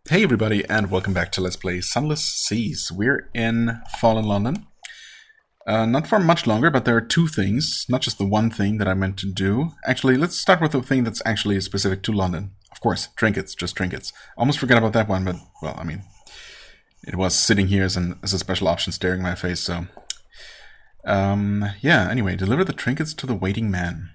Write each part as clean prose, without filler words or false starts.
Hey everybody, and welcome back to Let's Play Sunless Seas. We're in Fallen London. Not for much longer, but there are two things, not just the one thing that I meant to do. Actually, let's start with the thing that's actually specific to London. Of course, trinkets, just trinkets. Almost forgot about that one, but, well, I mean, it was sitting here as a special option staring in my face, so... yeah, anyway, deliver the trinkets to the waiting man.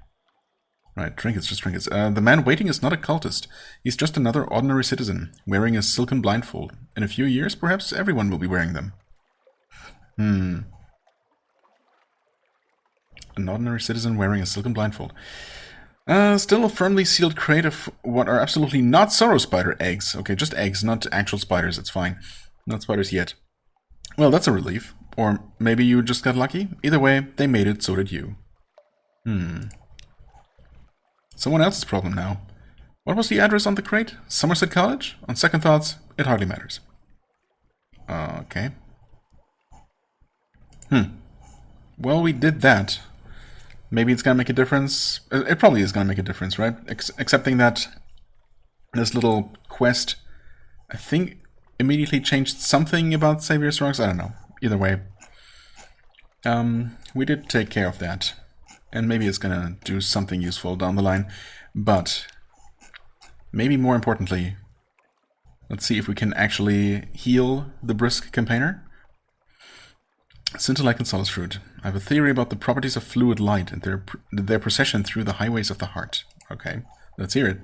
Right, trinkets, just trinkets. The man waiting is not a cultist. He's just another ordinary citizen, wearing a silken blindfold. In a few years, perhaps everyone will be wearing them. An ordinary citizen wearing a silken blindfold. Still a firmly sealed crate of what are absolutely not sorrow spider eggs. Okay, just eggs, not actual spiders, it's fine. Not spiders yet. Well, that's a relief. Or maybe you just got lucky. Either way, they made it, so did you. Someone else's problem now. What was the address on the crate? Somerset College? On second thoughts, it hardly matters. Okay. Well, we did that. Maybe it's gonna make a difference. It probably is gonna make a difference, right? Accepting that this little quest, I think, immediately changed something about Saviour's Rocks. I don't know. Either way. We did take care of that. And maybe it's gonna do something useful down the line. But maybe more importantly, let's see if we can actually heal the brisk campaigner. Scintillate and solace fruit. I have a theory about the properties of fluid light and their procession through the highways of the heart. Okay, let's hear it.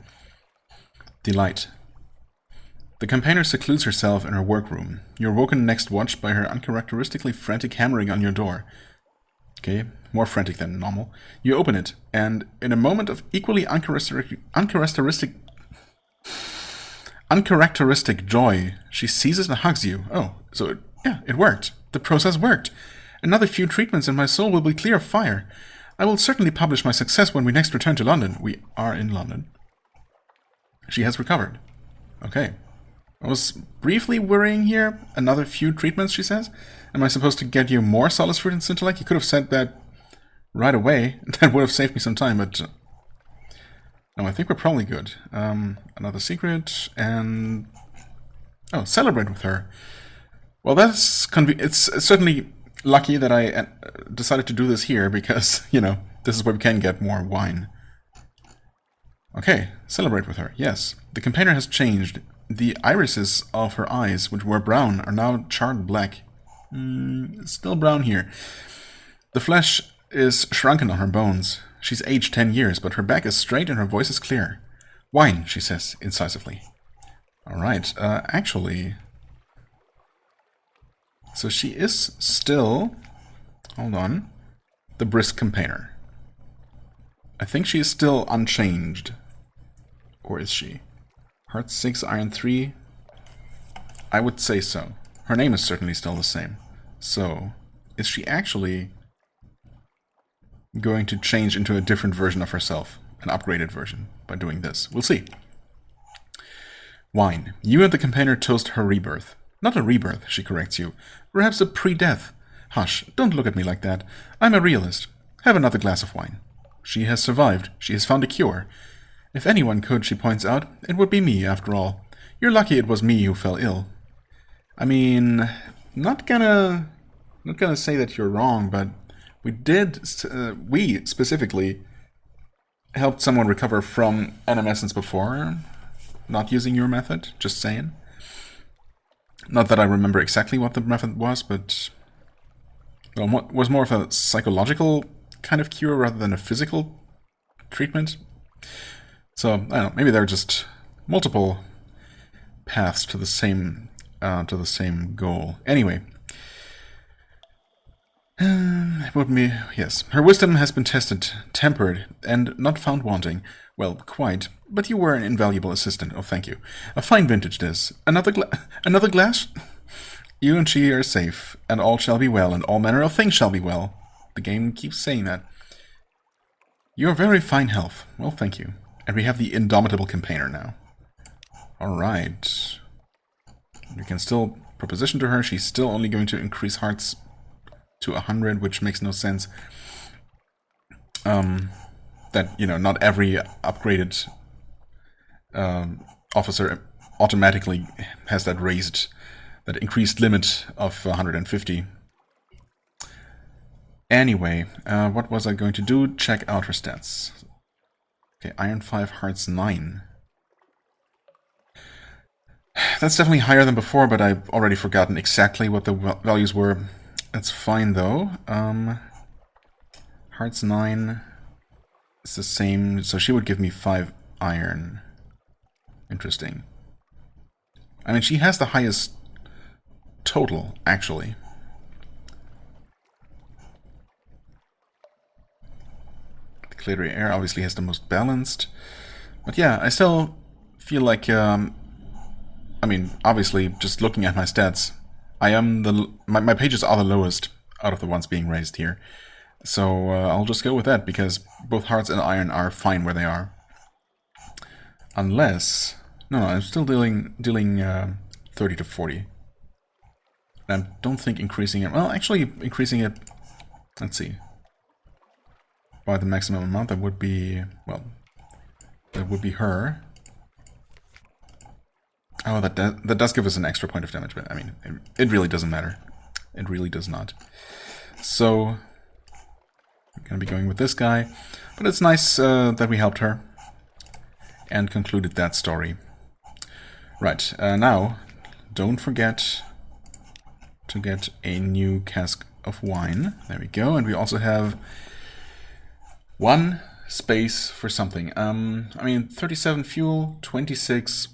Delight. The campaigner secludes herself in her workroom. You're woken next watch by her uncharacteristically frantic hammering on your door. Okay, more frantic than normal. You open it, and in a moment of equally uncharacteristic joy, she seizes and hugs you. Oh, so it worked. The process worked. Another few treatments and my soul will be clear of fire. I will certainly publish my success when we next return to London. We are in London. She has recovered. Okay. I was briefly worrying here. Another few treatments, she says. Am I supposed to get you more solace fruit and scintillate? You could have said that right away. That would have saved me some time, but... no, I think we're probably good. Another secret, and... oh, celebrate with her. Well, that's... it's certainly lucky that I decided to do this here, because, you know, this is where we can get more wine. Okay, celebrate with her, yes. The campaigner has changed. The irises of her eyes, which were brown, are now charred black. Still brown here. The flesh is shrunken on her bones. She's aged 10 years, but her back is straight and her voice is clear. Wine, she says, incisively. Alright, actually... so she is still... hold on. The brisk campaigner. I think she is still unchanged. Or is she? Heart 6, Iron 3. I would say so. Her name is certainly still the same. So, is she actually going to change into a different version of herself? An upgraded version by doing this? We'll see. Wine. You and the campaigner toast her rebirth. Not a rebirth, she corrects you. Perhaps a pre-death. Hush, don't look at me like that. I'm a realist. Have another glass of wine. She has survived. She has found a cure. If anyone could, she points out, it would be me, after all. You're lucky it was me who fell ill. I mean, not gonna say that you're wrong, but we specifically helped someone recover from animescence before, not using your method, just saying. Not that I remember exactly what the method was, but well, it was more of a psychological kind of cure rather than a physical treatment. So, I don't know, maybe there are just multiple paths to the same goal. Anyway. It would be, yes. Her wisdom has been tested, tempered, and not found wanting. Well, quite. But you were an invaluable assistant. Oh, thank you. A fine vintage this. Another glass? You and she are safe, and all shall be well, and all manner of things shall be well. The game keeps saying that. You are very fine health. Well, thank you. And we have the indomitable campaigner now. Alright. We can still proposition to her. She's still only going to increase hearts to 100, which makes no sense. That, you know, not every upgraded officer automatically has that increased limit of 150. Anyway, what was I going to do? Check out her stats. Okay, Iron 5, Hearts 9. That's definitely higher than before, but I've already forgotten exactly what the values were. That's fine, though. Hearts 9 is the same, so she would give me 5 iron. Interesting. I mean, she has the highest total, actually. The Glittery Air obviously has the most balanced. But yeah, I still feel like... I mean, obviously, just looking at my stats, I am my pages are the lowest out of the ones being raised here. So I'll just go with that, because both Hearts and Iron are fine where they are. Unless... No, I'm still dealing 30 to 40. And I don't think increasing it... Well, actually, increasing it... Let's see. By the maximum amount, that would be... Well, that would be her. Oh, that does give us an extra point of damage, but I mean, it really doesn't matter. It really does not. So, I'm going to be going with this guy. But it's nice that we helped her and concluded that story. Right, now, don't forget to get a new cask of wine. There we go, and we also have 1 space for something. I mean, 37 fuel, 26...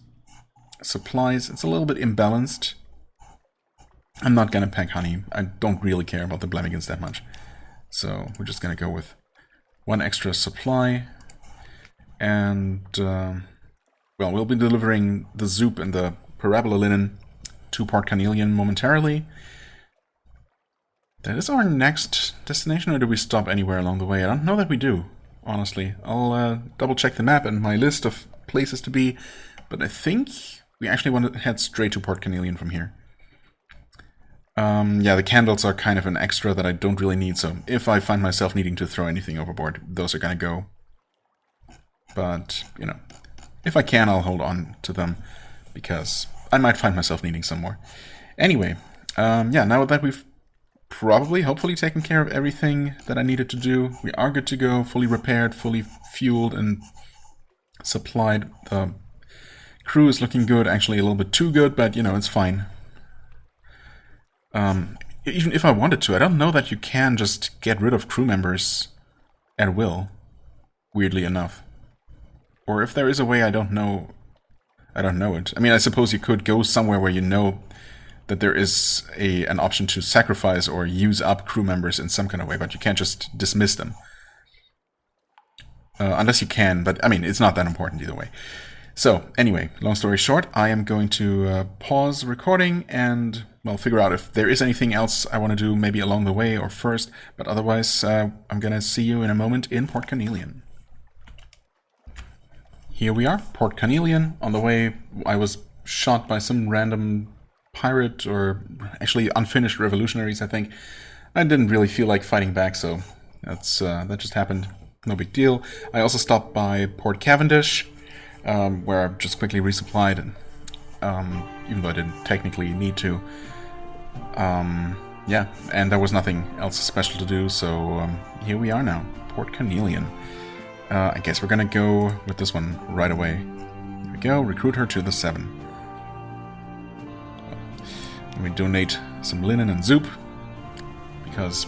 supplies. It's a little bit imbalanced. I'm not gonna pack honey. I don't really care about the Blemigans that much. So we're just gonna go with 1 extra supply. And, well, we'll be delivering the Zoop and the Parabola Linen to Port Carnelian momentarily. That is our next destination, or do we stop anywhere along the way? I don't know that we do, honestly. I'll double check the map and my list of places to be, but I think... we actually want to head straight to Port Carnelian from here. Yeah, the candles are kind of an extra that I don't really need, so if I find myself needing to throw anything overboard, those are gonna go. But, you know, if I can, I'll hold on to them, because I might find myself needing some more. Anyway, yeah, now that we've probably, hopefully, taken care of everything that I needed to do, we are good to go, fully repaired, fully fueled, and supplied. The crew is looking good, actually a little bit too good, but, you know, it's fine. Even if I wanted to, I don't know that you can just get rid of crew members at will, weirdly enough. Or if there is a way, I don't know it. I mean, I suppose you could go somewhere where you know that there is an option to sacrifice or use up crew members in some kind of way, but you can't just dismiss them. Unless you can, but, I mean, it's not that important either way. So, anyway, long story short, I am going to pause recording and, well, figure out if there is anything else I want to do, maybe along the way or first, but otherwise, I'm going to see you in a moment in Port Carnelian. Here we are, Port Carnelian. On the way, I was shot by some random pirate, or actually unfinished revolutionaries, I think. I didn't really feel like fighting back, so that just happened. No big deal. I also stopped by Port Cavendish, where I just quickly resupplied, even though I didn't technically need to. Yeah, and there was nothing else special to do, so here we are now, Port Carnelian. I guess we're gonna go with this one right away. Here we go, recruit her to the 7. And we donate some linen and Zoop, because,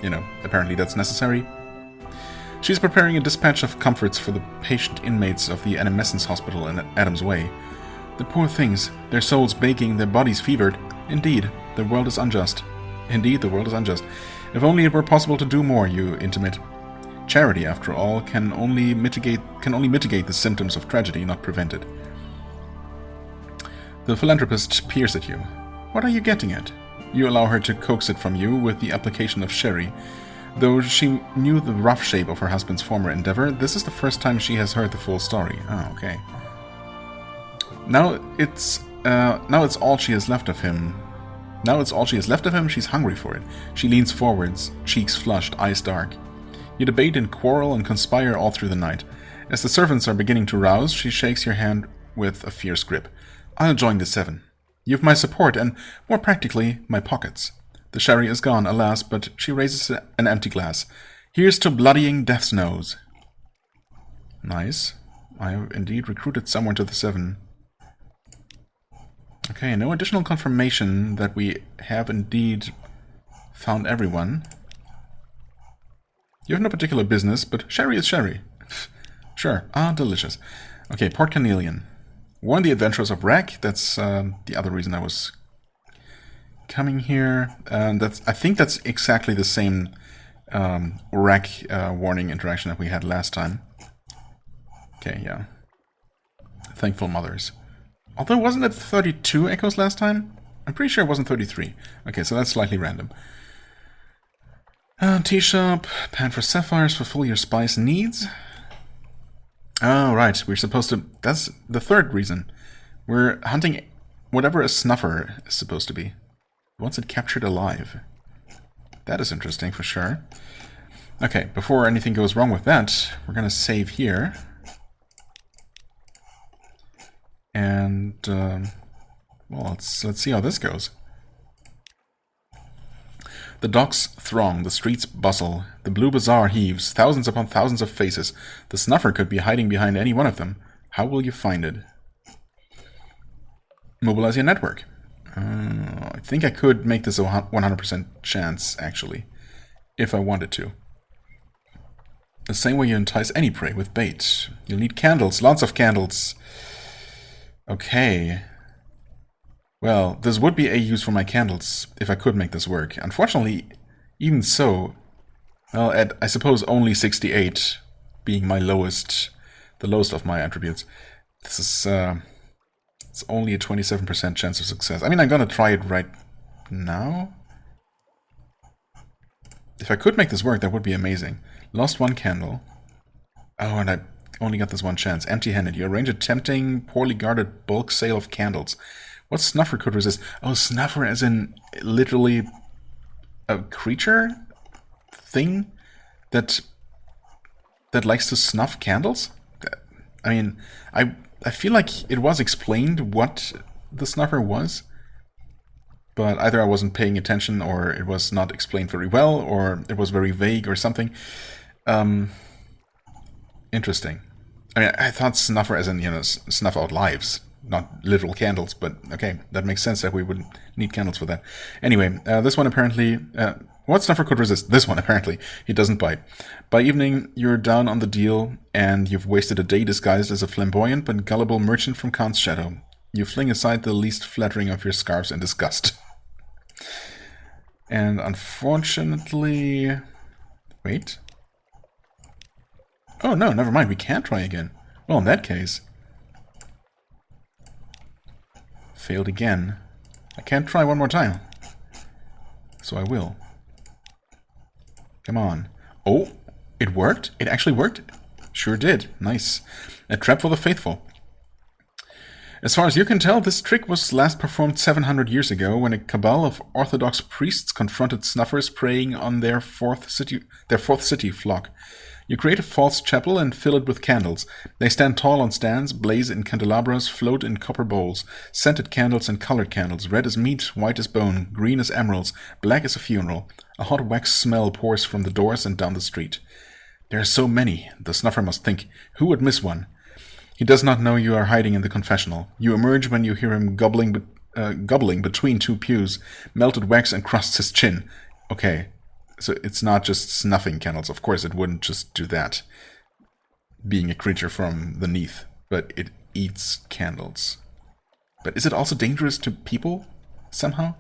you know, apparently that's necessary. She's preparing a dispatch of comforts for the patient inmates of the Animescence Hospital in Adam's Way. The poor things, their souls baking, their bodies fevered. Indeed, the world is unjust. Indeed, the world is unjust. If only it were possible to do more, you intimate. Charity, after all, can only mitigate the symptoms of tragedy, not prevent it. The philanthropist peers at you. What are you getting at? You allow her to coax it from you with the application of sherry. Though she knew the rough shape of her husband's former endeavor, this is the first time she has heard the full story. Oh, okay. Now it's all she has left of him. Now it's all she has left of him, she's hungry for it. She leans forwards, cheeks flushed, eyes dark. You debate and quarrel and conspire all through the night. As the servants are beginning to rouse, she shakes your hand with a fierce grip. I'll join the 7. You've my support and, more practically, my pockets. The sherry is gone, alas, but she raises an empty glass. Here's to bloodying Death's nose. Nice. I have indeed recruited someone to the 7. Okay, no additional confirmation that we have indeed found everyone. You have no particular business, but sherry is sherry. Sure. Ah, delicious. Okay, Port Carnelian. Warn the adventurers of wreck. That's the other reason I was coming here. I think that's exactly the same wreck warning interaction that we had last time. Okay, yeah. Thankful mothers. Although, wasn't it 32 echoes last time? I'm pretty sure it wasn't 33. Okay, so that's slightly random. Tea-shop, pan for sapphires, fulfill your spice needs. Oh, right, we're supposed to... That's the third reason. We're hunting whatever a snuffer is supposed to be. Wants it captured alive. That is interesting, for sure. Okay, before anything goes wrong with that, we're going to save here. And, well, let's see how this goes. The docks throng, the streets bustle, the blue bazaar heaves, thousands upon thousands of faces. The snuffer could be hiding behind any one of them. How will you find it? Mobilize your network. I think I could make this a 100% chance, actually, if I wanted to. The same way you entice any prey with bait. You'll need candles, lots of candles. Okay. Well, this would be a use for my candles, if I could make this work. Unfortunately, even so, well, at, I suppose, only 68 being my lowest, the lowest of my attributes, this is, it's only a 27% chance of success. I mean, I'm gonna try it right now. If I could make this work, that would be amazing. Lost one candle. Oh, and I only got this one chance. Empty-handed. You arrange a tempting, poorly guarded bulk sale of candles. What snuffer could resist? Oh, snuffer as in literally a creature thing that likes to snuff candles? I mean, I feel like it was explained what the snuffer was, but either I wasn't paying attention, or it was not explained very well, or it was very vague or something. Interesting. I mean, I thought snuffer as in, you know, snuff out lives, not literal candles, but okay, that makes sense that we would need candles for that. Anyway, this one apparently... what snuffer could resist? This one, apparently. He doesn't bite. By evening, you're down on the deal, and you've wasted a day disguised as a flamboyant but gullible merchant from Khan's shadow. You fling aside the least flattering of your scarves in disgust. And unfortunately... Wait. Oh, no, never mind. We can't try again. Well, in that case... Failed again. I can't try one more time. So I will. Come on. Oh, it worked? It actually worked? Sure did. Nice. A trap for the faithful. As far as you can tell, this trick was last performed 700 years ago when a cabal of Orthodox priests confronted snuffers preying on their fourth city flock. You create a false chapel and fill it with candles. They stand tall on stands, blaze in candelabras, float in copper bowls. Scented candles and colored candles, red as meat, white as bone, green as emeralds, black as a funeral. A hot wax smell pours from the doors and down the street. There are so many, the snuffer must think. Who would miss one? He does not know you are hiding in the confessional. You emerge when you hear him gobbling between two pews. Melted wax encrusts his chin. Okay. So it's not just snuffing candles. Of course, it wouldn't just do that, being a creature from the Neath, but it eats candles. But is it also dangerous to people, somehow?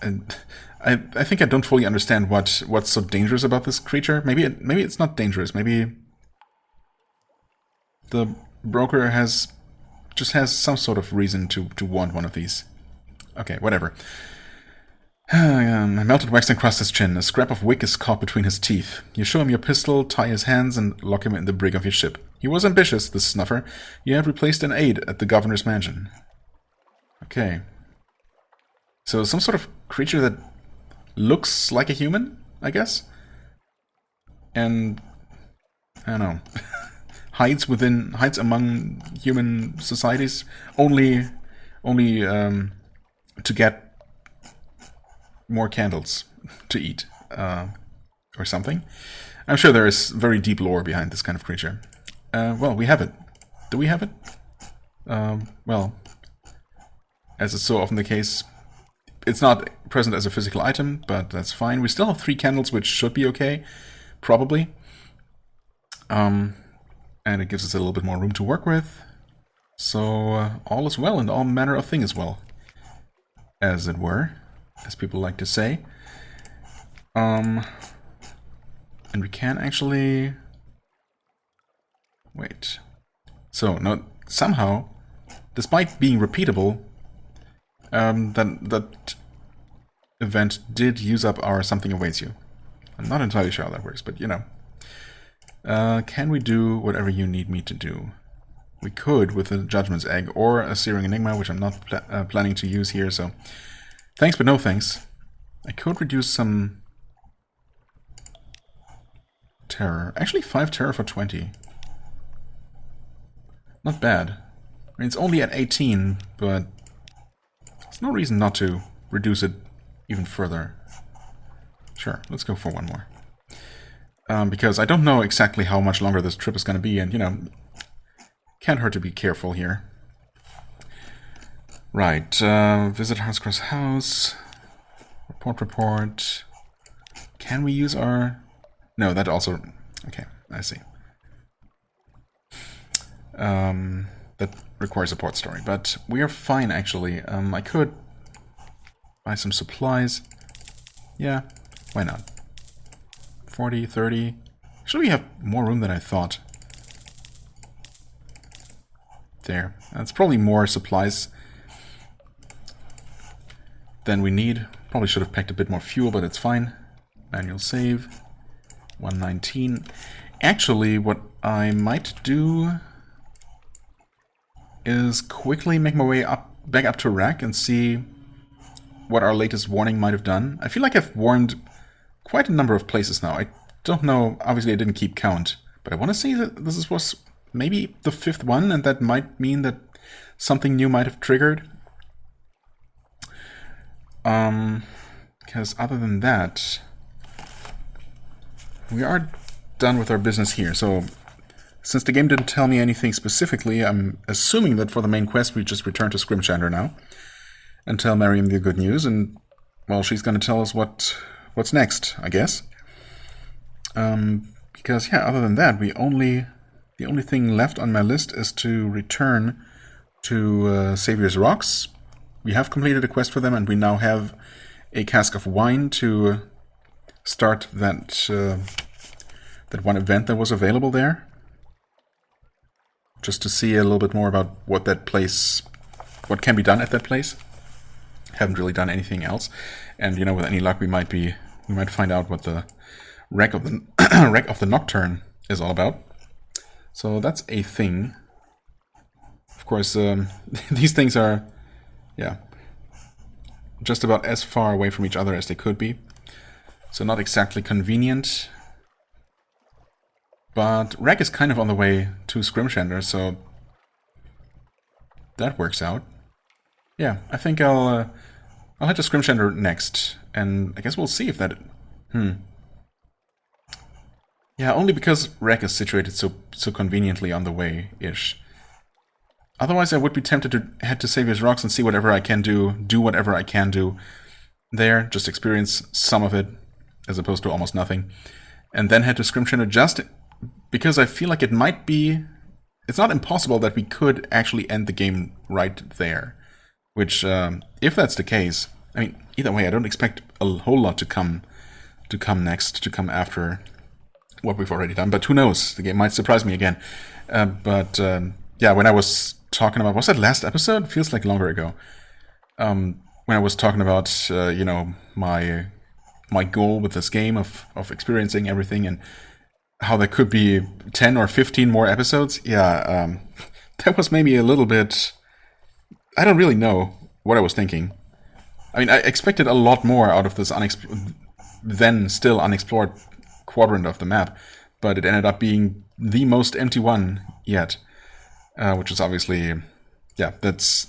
And I think I don't fully understand what's so dangerous about this creature. Maybe it's not dangerous. Maybe the broker just has some sort of reason to want one of these. Okay, whatever. Melted wax encrusts his chin. A scrap of wick is caught between his teeth. You show him your pistol, tie his hands, and lock him in the brig of your ship. He was ambitious, this snuffer. You have replaced an aide at the governor's mansion. Okay. So some sort of creature that looks like a human, I guess? And... I don't know. hides among human societies only to get more candles to eat or something. I'm sure there is very deep lore behind this kind of creature. Well, we have it. Do we have it? Well, as is so often the case, it's not present as a physical item, but that's fine. We still have 3 candles, which should be okay, probably. And it gives us a little bit more room to work with. So all is well, and all manner of thing is well, as it were, as people like to say. And we can actually... Wait. So, no, somehow, despite being repeatable, that event did use up our something awaits you. I'm not entirely sure how that works, but you know. Can we do whatever you need me to do? We could with a Judgment's Egg or a Searing Enigma, which I'm not planning to use here, so thanks but no thanks. I could reduce some terror. Actually, 5 terror for 20. Not bad. I mean, it's only at 18, but there's no reason not to reduce it even further. Sure, let's go for 1 more. Because I don't know exactly how much longer this trip is going to be, and, you know, can't hurt to be careful here. Right, visit Heartscross House. Report. Can we use our... No, that also... Okay, I see. That requires a port story, but we are fine, actually. I could buy some supplies. Yeah, why not? 40, 30. Actually, we have more room than I thought. There. That's probably more supplies than we need. Probably should have packed a bit more fuel, but it's fine. Manual save. 119. Actually, what I might do is quickly make my way back up to Rack and see what our latest warning might have done. I feel like I've warned quite a number of places now. I don't know, obviously I didn't keep count, but I want to say that this was maybe the 5th one, and that might mean that something new might have triggered. Because other than that, we are done with our business here. So, since the game didn't tell me anything specifically, I'm assuming that for the main quest we just return to Scrimshander now and tell Miriam the good news, and, well, she's going to tell us what's next, I guess. Because, yeah, other than that, the only thing left on my list is to return to Savior's Rocks. We have completed a quest for them, and we now have a cask of wine to start that one event that was available there. Just to see a little bit more about what can be done at that place. Haven't really done anything else, and you know, with any luck, we might find out what the wreck of the Nocturne is all about. So that's a thing. Of course, these things are, yeah, just about as far away from each other as they could be. So not exactly convenient. But Rack is kind of on the way to Scrimshander, so that works out. Yeah, I think I'll head to Scrimshander next, and I guess we'll see if that... Yeah, only because Rack is situated so conveniently on the way-ish. Otherwise, I would be tempted to head to Savior's Rocks and see whatever I can do whatever I can do there, just experience some of it, as opposed to almost nothing, and then head to Scrimshander just because I feel like it might be... It's not impossible that we could actually end the game right there. Which, if that's the case, I mean, either way, I don't expect a whole lot to come next, to come after what we've already done. But who knows? The game might surprise me again. Yeah, when I was talking about... Was that last episode? It feels like longer ago. When I was talking about, you know, my goal with this game of experiencing everything and how there could be 10 or 15 more episodes. Yeah, that was maybe a little bit... I don't really know what I was thinking. I mean, I expected a lot more out of this then still unexplored quadrant of the map, but it ended up being the most empty one yet, which is obviously, yeah, that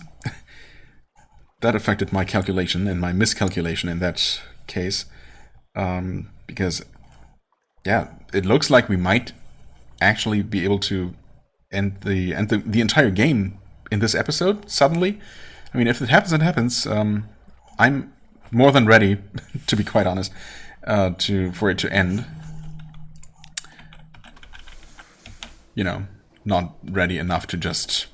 affected my calculation and my miscalculation in that case, because, yeah, it looks like we might actually be able to end the entire game in this episode suddenly. I mean, if it happens, it happens. I'm more than ready, to be quite honest, for it to end. You know, not ready enough to just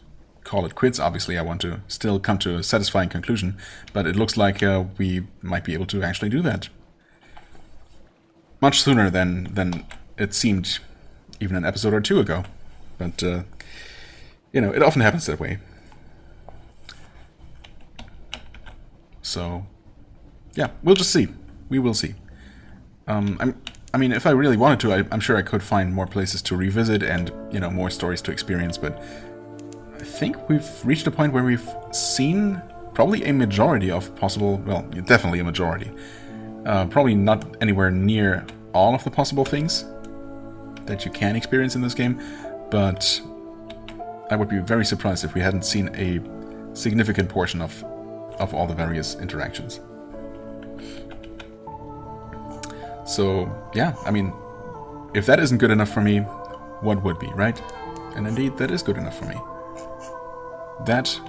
call it quits. Obviously, I want to still come to a satisfying conclusion, but it looks like we might be able to actually do that much sooner than it seemed even an episode or two ago. But you know, it often happens that way. So yeah, we'll just see. We will see. I mean, if I really wanted to, I'm sure I could find more places to revisit and, you know, more stories to experience, but I think we've reached a point where we've seen probably a majority of possible, well, definitely a majority. Probably not anywhere near all of the possible things that you can experience in this game, but I would be very surprised if we hadn't seen a significant portion of all the various interactions. So, yeah, I mean, if that isn't good enough for me, what would be, right? And indeed, that is good enough for me. That,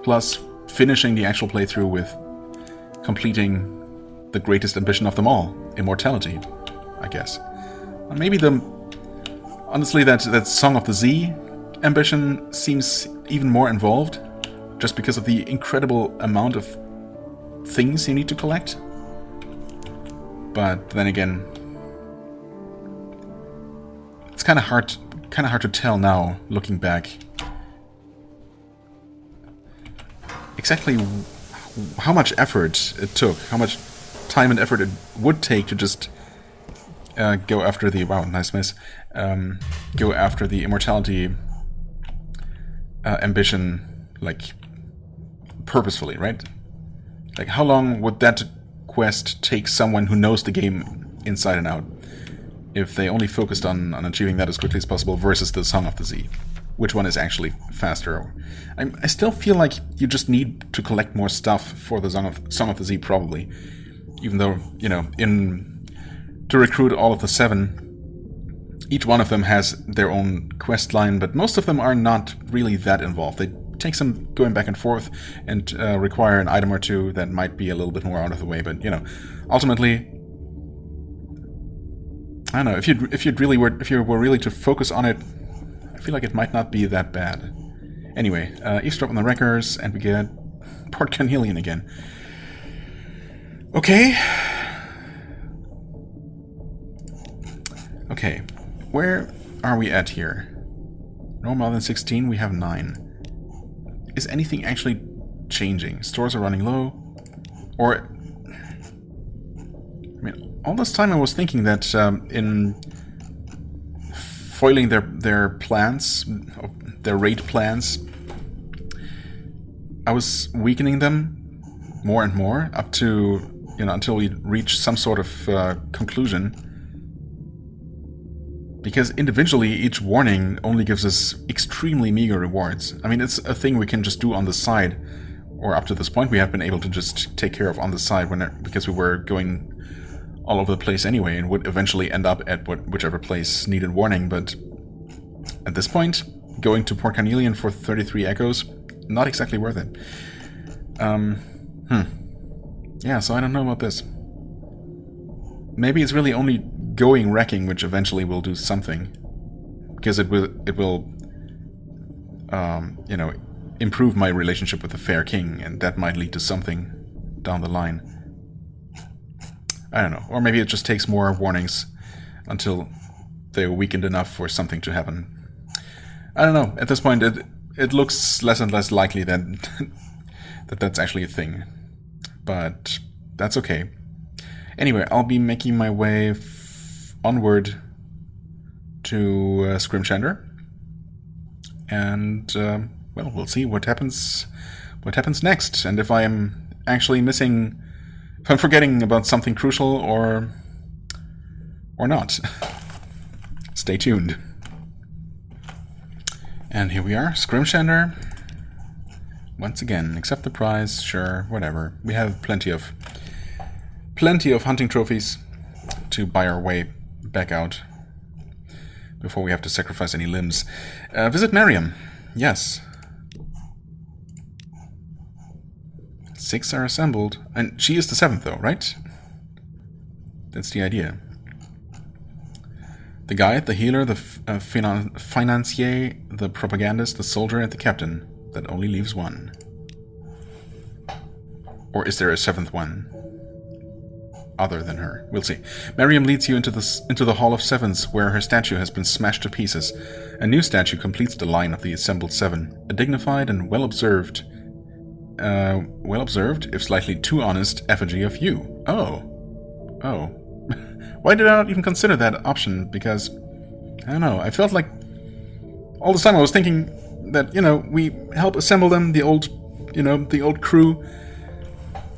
plus finishing the actual playthrough with completing the greatest ambition of them all, Immortality, I guess. Maybe honestly, that Song of the Z ambition seems even more involved, just because of the incredible amount of things you need to collect. But then again, it's kind of hard to tell now, looking back, exactly how much effort it took, how much time and effort it would take to just go after the go after the Immortality ambition, like purposefully, right? Like, how long would that quest take someone who knows the game inside and out if they only focused on achieving that as quickly as possible versus the Song of the Z? Which one is actually faster? I still feel like you just need to collect more stuff for the Song of the Z, probably. Even though, you know, to recruit all of the 7, each one of them has their own quest line, but most of them are not really that involved. They take some going back and forth and require an item or two that might be a little bit more out of the way, but, you know, ultimately, I don't know, if you were really to focus on it, I feel like it might not be that bad. Anyway, eavesdrop on the wreckers, and we get Port Carnelian again. Okay, where are we at here? No more than 16, we have 9. Is anything actually changing? Stores are running low? Or, I mean, all this time I was thinking that in foiling their plans, their raid plans, I was weakening them more and more up to, you know, until we reach some sort of conclusion. Because individually, each warning only gives us extremely meager rewards. I mean, it's a thing we can just do on the side, or up to this point we have been able to just take care of on the side because we were going all over the place anyway, and would eventually end up at whichever place needed warning. But at this point, going to Port Carnelian for 33 echoes, not exactly worth it. Yeah, so I don't know about this. Maybe it's really only going wrecking which eventually will do something, because it will you know, improve my relationship with the Fair King, and that might lead to something down the line. I don't know. Or maybe it just takes more warnings until they're weakened enough for something to happen. I don't know. At this point, it looks less and less likely that that's actually a thing. But that's okay. Anyway, I'll be making my way onward to Scrimshander. And, well, we'll see what happens next. And if I am actually missing... if I'm forgetting about something crucial or not. Stay tuned. And here we are, Scrimshander. Once again, accept the prize, sure, whatever. We have plenty of hunting trophies to buy our way back out before we have to sacrifice any limbs. Visit Miriam. Yes. 6 are assembled. And she is the 7th, though, right? That's the idea. The guide, the healer, the financier, the propagandist, the soldier, and the captain. That only leaves 1. Or is there a 7th one? Other than her. We'll see. Miriam leads you into the Hall of Sevens, where her statue has been smashed to pieces. A new statue completes the line of the assembled 7. A dignified and well-observed, if slightly too honest, effigy of you. Oh. Oh. Why did I not even consider that option? Because, I don't know, I felt like all the time I was thinking that, we help assemble them, the old crew,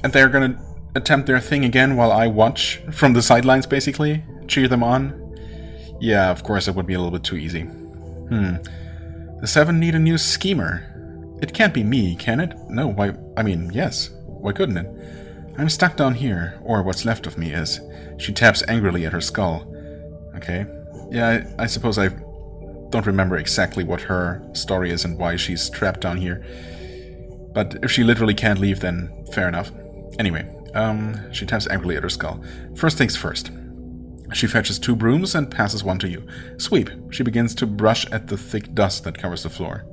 and they're gonna attempt their thing again while I watch from the sidelines, basically, cheer them on. Yeah, of course, it would be a little bit too easy. The 7 need a new schemer. It can't be me, can it? No, why? I mean, yes. Why couldn't it? I'm stuck down here, or what's left of me is. She taps angrily at her skull. Okay. Yeah, I suppose I don't remember exactly what her story is and why she's trapped down here. But if she literally can't leave, then fair enough. Anyway, she taps angrily at her skull. First things first. She fetches 2 brooms and passes one to you. Sweep. She begins to brush at the thick dust that covers the floor.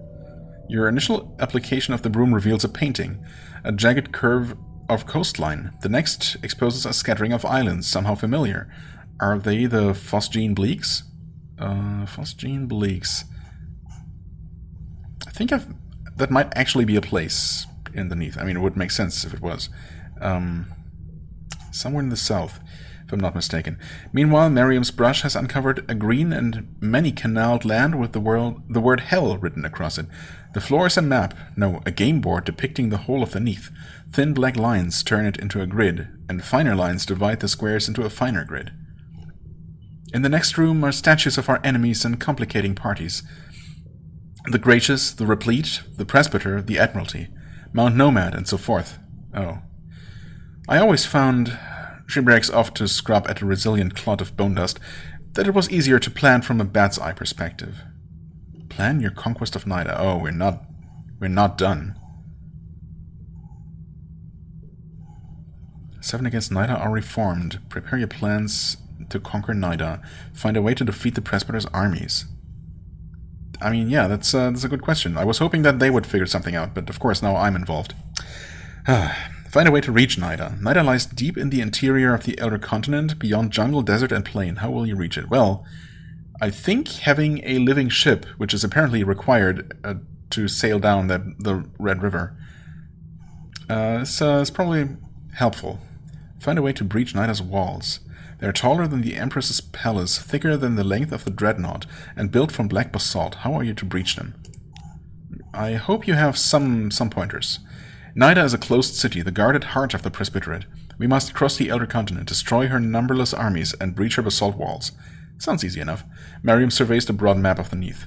Your initial application of the broom reveals a painting, a jagged curve of coastline. The next exposes a scattering of islands, somehow familiar. Are they the Phosgene Bleaks? Phosgene Bleaks. I think that might actually be a place underneath. I mean, it would make sense if it was. Somewhere in the south, if I'm not mistaken. Meanwhile, Miriam's brush has uncovered a green and many-canaled land with the word Hell written across it. The floor is a map, no, a game board depicting the whole of the Neath. Thin black lines turn it into a grid, and finer lines divide the squares into a finer grid. In the next room are statues of our enemies and complicating parties. The Gracious, the Replete, the Presbyter, the Admiralty, Mount Nomad, and so forth. Oh. I always found, she breaks off to scrub at a resilient clot of bone dust, that it was easier to plan from a bat's eye perspective. Plan your conquest of Nida. Oh, we're not done. 7 against Nida are reformed. Prepare your plans to conquer Nida. Find a way to defeat the Presbyter's armies. I mean, yeah, that's a good question. I was hoping that they would figure something out, but of course now I'm involved. Find a way to reach Nida. Nida lies deep in the interior of the Elder Continent, beyond jungle, desert, and plain. How will you reach it? Well, I think having a living ship, which is apparently required to sail down the Red River, is probably helpful. Find a way to breach Nida's walls. They are taller than the Empress's palace, thicker than the length of the dreadnought, and built from black basalt. How are you to breach them? I hope you have some pointers. Nida is a closed city, the guarded heart of the Presbyterate. We must cross the Elder Continent, destroy her numberless armies, and breach her basalt walls. Sounds easy enough. Miriam surveys the broad map of the Neath.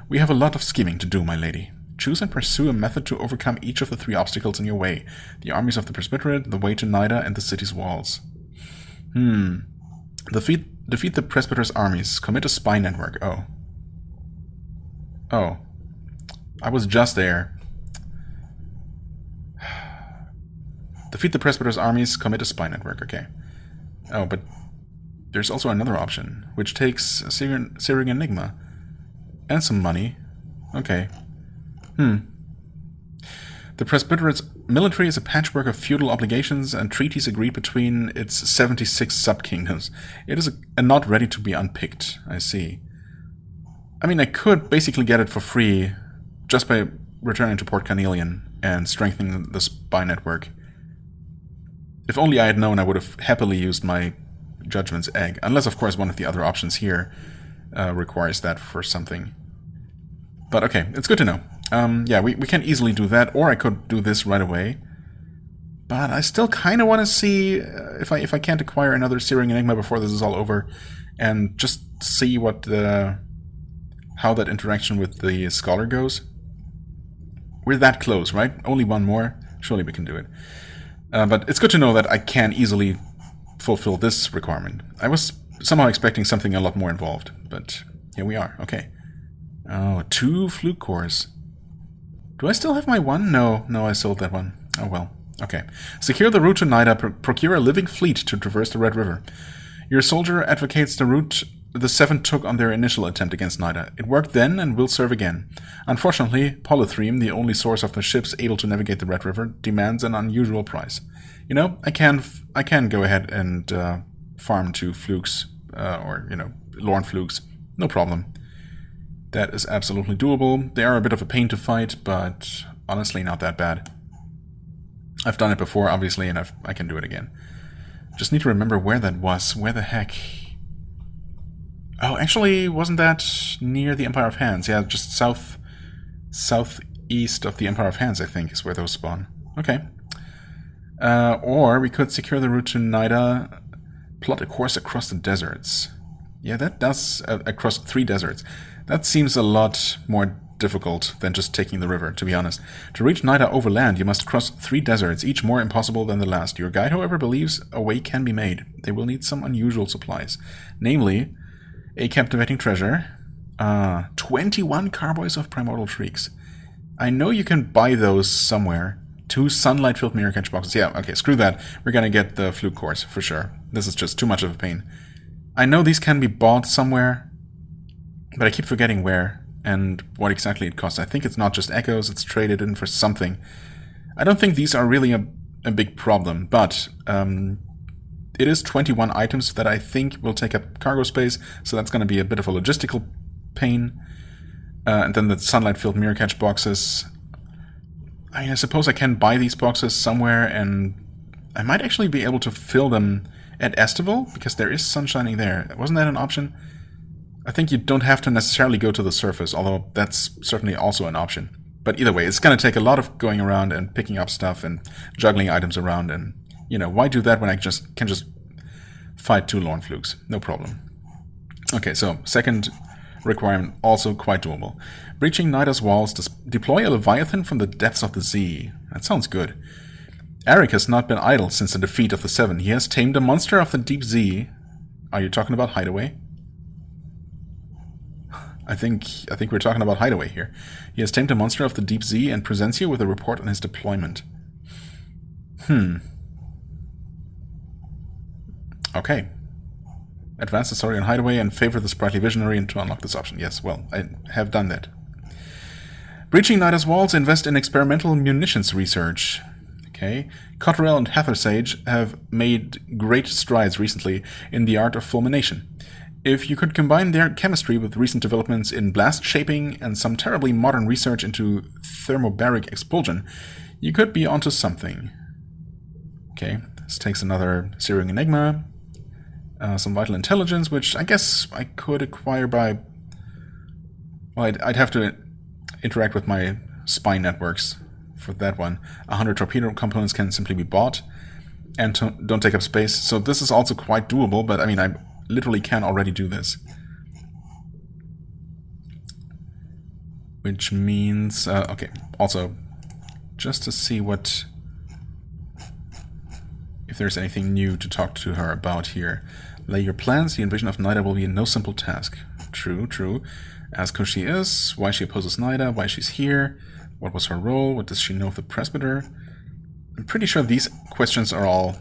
We have a lot of scheming to do, my lady. Choose and pursue a method to overcome each of the 3 obstacles in your way. The armies of the Presbyterate, the way to Nida, and the city's walls. Defeat the Presbyter's armies. Commit a spy network. Oh. I was just there. Defeat the Presbyter's armies. Commit a spy network. Okay. Oh, but there's also another option, which takes a Syrian Enigma. And some money. Okay. The Presbyterate's military is a patchwork of feudal obligations and treaties agreed between its 76 sub-kingdoms. It is a knot ready to be unpicked, I see. I mean, I could basically get it for free just by returning to Port Carnelian and strengthening the spy network. If only I had known, I would have happily used my Judgment's Egg. Unless, of course, one of the other options here requires that for something. But okay, it's good to know. Yeah, we can easily do that, or I could do this right away. But I still kind of want to see if I can't acquire another Syrian Enigma before this is all over. and just see what how that interaction with the scholar goes. We're that close, right? Only one more. Surely we can do it. But it's good to know that I can easily fulfill this requirement. I was somehow expecting something a lot more involved, but here we are. Okay. Oh, 2 fluke cores. Do I still have my one? No, I sold that one. Oh well. Okay. Secure the route to Nida. Procure a living fleet to traverse the Red River. Your soldier advocates the route the Seven took on their initial attempt against Nida. It worked then and will serve again. Unfortunately, Polythreme, the only source of the ships able to navigate the Red River, demands an unusual price. You know, I can go ahead and farm 2 flukes, or, you know, Lorn flukes. No problem. That is absolutely doable. They are a bit of a pain to fight, but honestly not that bad. I've done it before, obviously, and I can do it again. Just need to remember where that was. Where the heck... Oh, actually, wasn't that near the Empire of Hands? Yeah, just southeast of the Empire of Hands, I think, is where those spawn. Okay. Or we could secure the route to Nida, plot a course across the deserts. Yeah, that does... across 3 deserts. That seems a lot more difficult than just taking the river, to be honest. To reach Nida overland, you must cross 3 deserts, each more impossible than the last. Your guide, however, believes a way can be made. They will need some unusual supplies. Namely... a captivating treasure. 21 carboys of primordial shrieks. I know you can buy those somewhere. 2 sunlight-filled mirror catch boxes. Yeah, okay, screw that. We're gonna get the fluke cores, for sure. This is just too much of a pain. I know these can be bought somewhere, but I keep forgetting where and what exactly it costs. I think it's not just echoes, it's traded in for something. I don't think these are really a big problem, but... it is 21 items that I think will take up cargo space, so that's going to be a bit of a logistical pain. And then the sunlight-filled mirror catch boxes. I suppose I can buy these boxes somewhere, and I might actually be able to fill them at Estival, because there is sun shining there. Wasn't that an option? I think you don't have to necessarily go to the surface, although that's certainly also an option. But either way, it's going to take a lot of going around and picking up stuff and juggling items around, and... you know, why do that when I can just fight 2 Lorn flukes? No problem. Okay, so second requirement, also quite doable. Breaching Nida's walls, deploy a Leviathan from the depths of the sea. That sounds good. Eric has not been idle since the defeat of the Seven. He has tamed a monster of the deep sea. Are you talking about Hideaway? I think we're talking about Hideaway here. He has tamed a monster of the deep sea and presents you with a report on his deployment. Okay. Advance the story on Hideaway and favor the sprightly visionary to unlock this option. Yes, well, I have done that. Breaching Nida's walls, invest in experimental munitions research. Okay. Cotterell and Hathersage have made great strides recently in the art of fulmination. If you could combine their chemistry with recent developments in blast shaping and some terribly modern research into thermobaric expulsion, you could be onto something. Okay, this takes another Searing Enigma. Some vital intelligence, which I guess I could acquire by... well, I'd have to interact with my spy networks for that one. 100 torpedo components can simply be bought and don't take up space, so this is also quite doable, but I mean, I literally can already do this. Which means... okay, also, just to see what... if there's anything new to talk to her about here. Lay your plans. The invasion of Nida will be no simple task. True, true. Ask who she is, why she opposes Nida, why she's here, what was her role, what does she know of the presbyter. I'm pretty sure these questions are all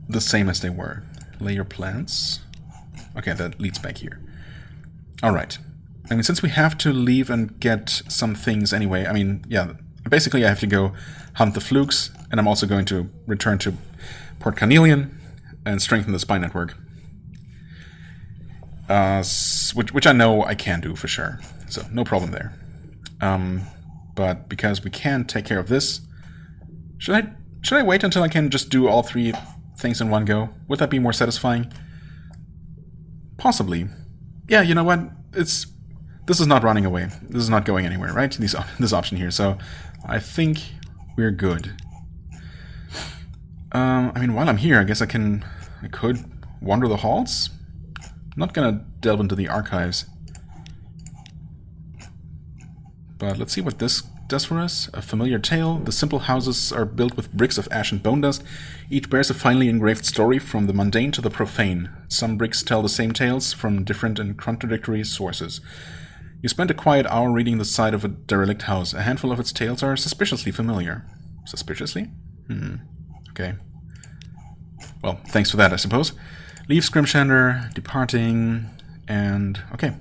the same as they were. Lay your plans. Okay, that leads back here. Alright. I mean, since we have to leave and get some things anyway, I mean, yeah, basically I have to go hunt the flukes, and I'm also going to return to Port Carnelian and strengthen the spy network. Which I know I can do for sure, so no problem there. But because we can take care of this, should I wait until I can just do all 3 things in one go? Would that be more satisfying? Possibly. Yeah, you know what? This is not running away. This is not going anywhere, right? This option here. So I think we're good. I mean, while I'm here, I guess I could wander the halls. Not gonna delve into the archives. But let's see what this does for us. A familiar tale. The simple houses are built with bricks of ash and bone dust. Each bears a finely engraved story from the mundane to the profane. Some bricks tell the same tales from different and contradictory sources. You spend a quiet hour reading the side of a derelict house. A handful of its tales are suspiciously familiar. Suspiciously? Okay. Well, thanks for that, I suppose. Leave Scrimshander, departing, and... okay.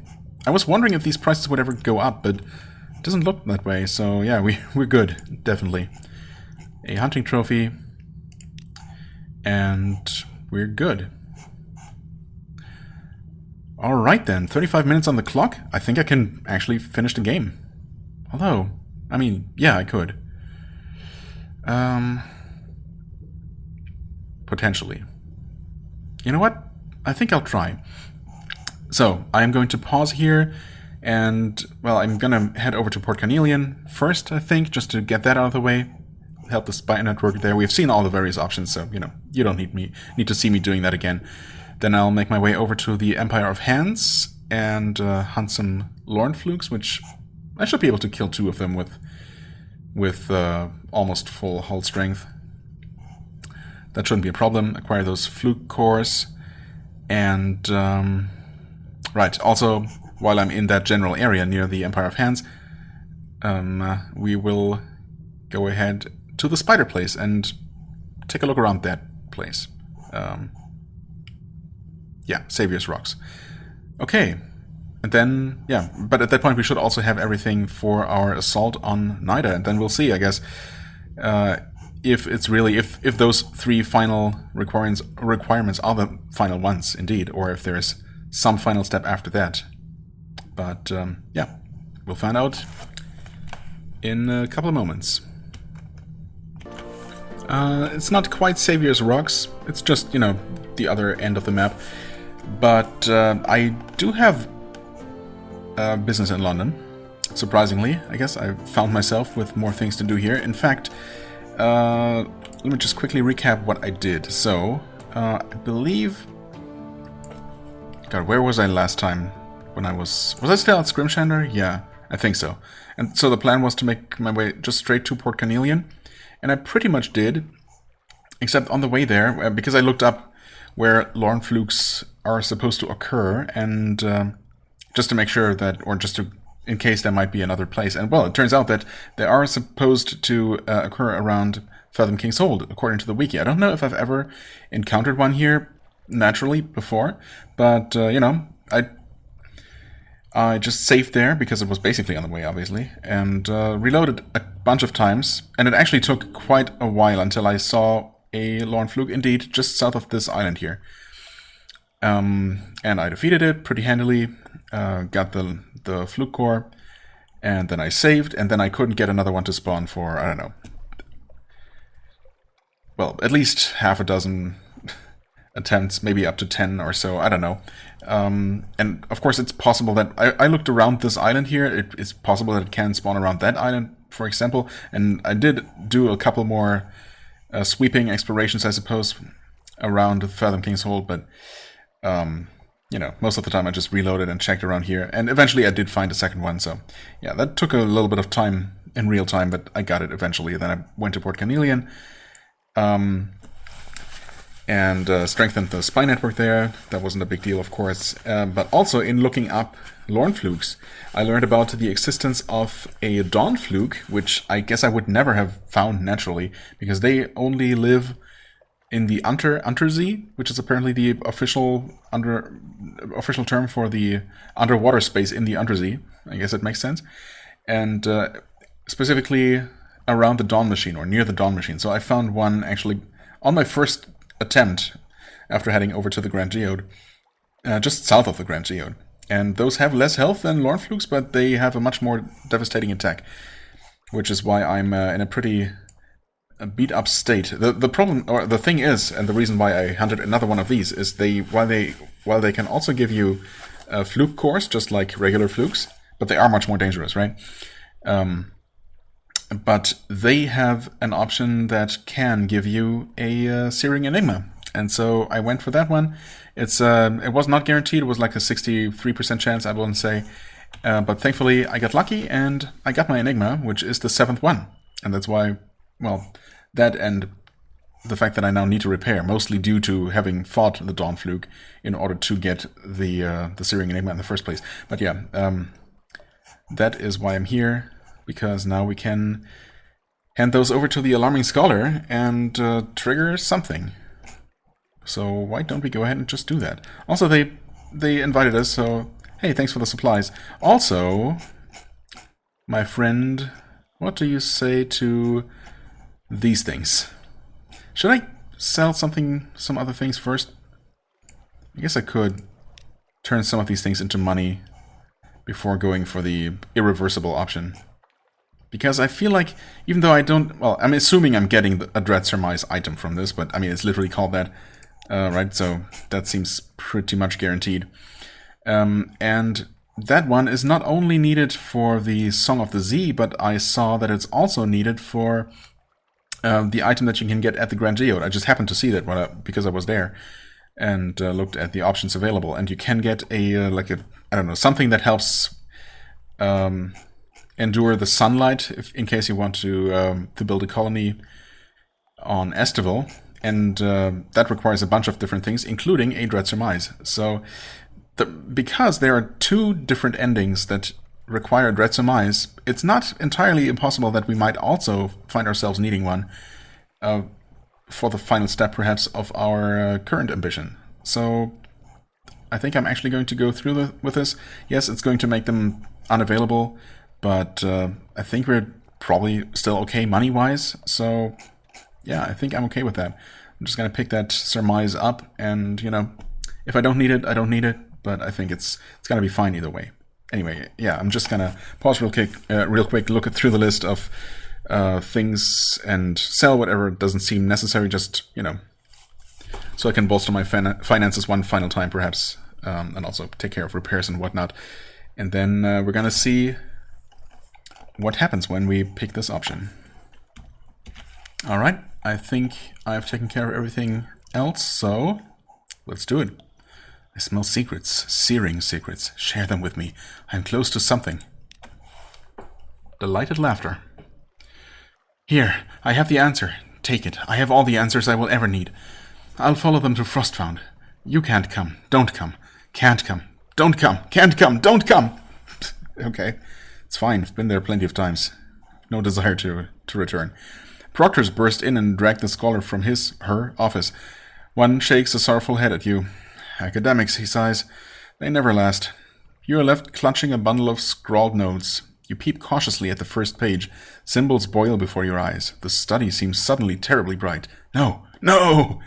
I was wondering if these prices would ever go up, but it doesn't look that way, so yeah, we're good, definitely. A hunting trophy, and we're good. Alright then, 35 minutes on the clock. I think I can actually finish the game. Although, I mean, yeah, I could. Potentially. You know what? I think I'll try. So, I'm going to pause here, and, well, I'm gonna head over to Port Carnelian first, I think, just to get that out of the way. Help the spy network there. We've seen all the various options, so, you know, you don't need to see me doing that again. Then I'll make my way over to the Empire of Hands and hunt some Lorn Flukes, which I should be able to kill 2 of them with almost full hull strength. That shouldn't be a problem. Acquire those Fluke cores. And, right, also, while I'm in that general area near the Empire of Hands, we will go ahead to the spider place and take a look around that place. Yeah, Savior's Rocks. Okay, and then, yeah, but at that point we should also have everything for our assault on Nida, and then we'll see, I guess, if it's really, if those 3 final requirements are the final ones, indeed, or if there's some final step after that. But, yeah, we'll find out in a couple of moments. It's not quite Savior's Rocks, it's just, you know, the other end of the map. But I do have business in London, surprisingly. I guess I found myself with more things to do here. In fact, let me just quickly recap what I did. So, I believe... God, where was I last time? When I was I still at Scrimshander? Yeah, I think so. And so the plan was to make my way just straight to Port Carnelian. And I pretty much did, except on the way there, because I looked up where Lorn Flukes are supposed to occur, and just to make sure that, or just to, in case there might be another place. And well, it turns out that they are supposed to occur around Fathom King's Hold, according to the wiki. I don't know if I've ever encountered one here naturally before, but you know, I just saved there because it was basically on the way, obviously, and reloaded a bunch of times, and it actually took quite a while until I saw a Lorn Fluke, indeed, just south of this island here. And I defeated it pretty handily, got the Fluke core, and then I saved, and then I couldn't get another one to spawn for, I don't know, well, at least half a dozen attempts, maybe up to 10 or so, I don't know. And of course it's possible that, I looked around this island here, it's possible that it can spawn around that island, for example, and I did do a couple more sweeping explorations, I suppose, around Fathom King's Hold, but you know, most of the time I just reloaded and checked around here, and eventually I did find a second one, so yeah, that took a little bit of time in real time, but I got it eventually. Then I went to Port Carnelian, and strengthened the spy network there. That wasn't a big deal, of course, but also in looking up Lorn Flukes, I learned about the existence of a Dawn Fluke, which I guess I would never have found naturally, because they only live in the Untersee, which is apparently the official term for the underwater space in the Untersee. I guess it makes sense. And specifically around the Dawn Machine, or near the Dawn Machine. So I found one actually on my first attempt after heading over to the Grand Geode, just south of the Grand Geode. And those have less health than Lorn Flukes, but they have a much more devastating attack, which is why I'm in a pretty beat up state. The problem, or the thing is, and the reason why I hunted another one of these, is while they can also give you fluke cores, just like regular flukes, but they are much more dangerous, right? But they have an option that can give you a Searing Enigma. And so I went for that one. It was not guaranteed. It was like a 63% chance, I wouldn't say. But thankfully, I got lucky, and I got my Enigma, which is the 7th one. And that's why, well, that and the fact that I now need to repair, mostly due to having fought the Dawnfluke in order to get the Searing Enigma in the first place. But yeah, that is why I'm here, because now we can hand those over to the Alarming Scholar and trigger something. So why don't we go ahead and just do that? Also, they invited us, so hey, thanks for the supplies. Also, my friend, what do you say to these things? Should I sell some other things first? I guess I could turn some of these things into money before going for the irreversible option. Because I feel like, even though I don't... Well, I'm assuming I'm getting a Dread Surmise item from this, but I mean, it's literally called that, right? So that seems pretty much guaranteed. And that one is not only needed for the Song of the Z, but I saw that it's also needed for the item that you can get at the Grand Geode. I just happened to see that because I was there and looked at the options available. And you can get I don't know, something that helps endure the sunlight in case you want to build a colony on Estival. And that requires a bunch of different things, including a Dread Surmise. So because there are 2 different endings that require Dread Surmise, it's not entirely impossible that we might also find ourselves needing one for the final step, perhaps, of our current ambition. So I think I'm actually going to go through with this. Yes, it's going to make them unavailable, but I think we're probably still okay money-wise. So yeah, I think I'm okay with that. I'm just going to pick that Surmise up, and, you know, if I don't need it, I don't need it, but I think it's going to be fine either way. Anyway, yeah, I'm just gonna pause real quick, look through the list of things and sell whatever doesn't seem necessary, just, you know, so I can bolster my finances one final time, perhaps, and also take care of repairs and whatnot. And then we're gonna see what happens when we pick this option. Alright, I think I've taken care of everything else, so let's do it. I smell secrets, searing secrets. Share them with me. I'm close to something. Delighted laughter. Here, I have the answer. Take it. I have all the answers I will ever need. I'll follow them to Frostfound. You can't come. Don't come. Can't come. Don't come. Can't come. Don't come. Okay. It's fine. I've been there plenty of times. No desire to return. Proctors burst in and drag the scholar from her office. One shakes a sorrowful head at you. Academics, he sighs. They never last. You are left clutching a bundle of scrawled notes. You peep cautiously at the first page. Symbols boil before your eyes. The study seems suddenly terribly bright. No! No!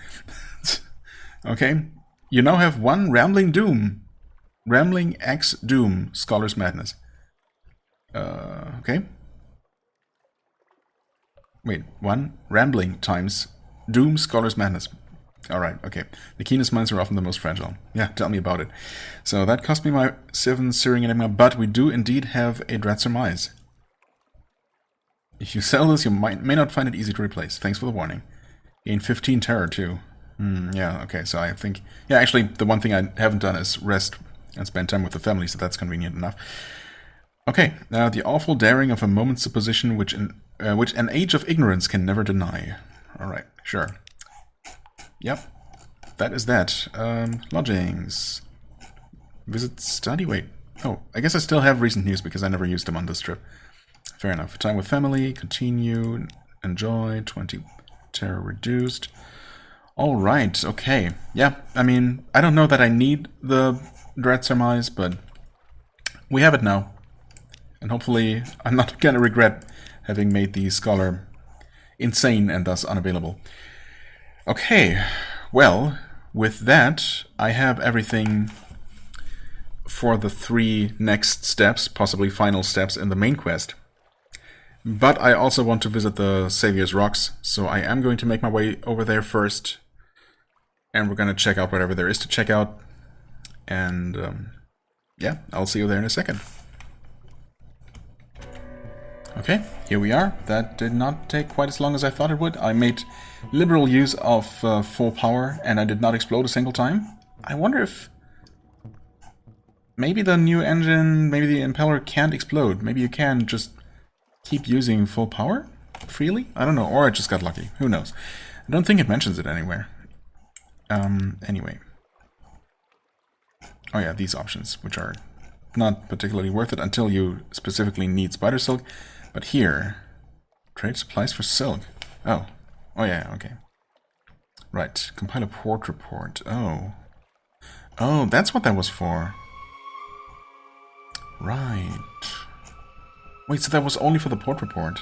Okay. You now have one Rambling Doom. Rambling X Doom. Scholar's Madness. Okay. Wait, one Rambling times Doom Scholar's Madness. Alright, okay. The keenest minds are often the most fragile. Yeah, tell me about it. So that cost me my 7 Searing Enigma, but we do indeed have a Dread Surmise. If you sell this, you may not find it easy to replace. Thanks for the warning. Gain 15 terror, too. Yeah, okay, so I think... Yeah, actually, the one thing I haven't done is rest and spend time with the family, so that's convenient enough. Okay, the awful daring of a moment's supposition which an age of ignorance can never deny. Alright, sure. Yep, that is that. Lodgings. Visit study? Wait. Oh, I guess I still have recent news because I never used them on this trip. Fair enough. Time with family, continue, enjoy, 20 terror reduced. Alright, okay. Yeah, I mean, I don't know that I need the Dread Surmise, but we have it now. And hopefully I'm not gonna regret having made the Scholar insane and thus unavailable. Okay, well, with that, I have everything for the 3 next steps, possibly final steps in the main quest. But I also want to visit the Savior's Rocks, so I am going to make my way over there first. And we're going to check out whatever there is to check out. And, yeah, I'll see you there in a second. Okay, here we are. That did not take quite as long as I thought it would. I made liberal use of full power, and I did not explode a single time. I wonder if maybe the new engine, maybe the impeller can't explode. Maybe you can just keep using full power freely? I don't know, or I just got lucky. Who knows? I don't think it mentions it anywhere. Anyway. Oh yeah, these options, which are not particularly worth it until you specifically need spider silk. But here, trade supplies for silk. Oh. Oh yeah, okay. Right, compile a port report. Oh. Oh, that's what that was for. Right. Wait, so that was only for the port report.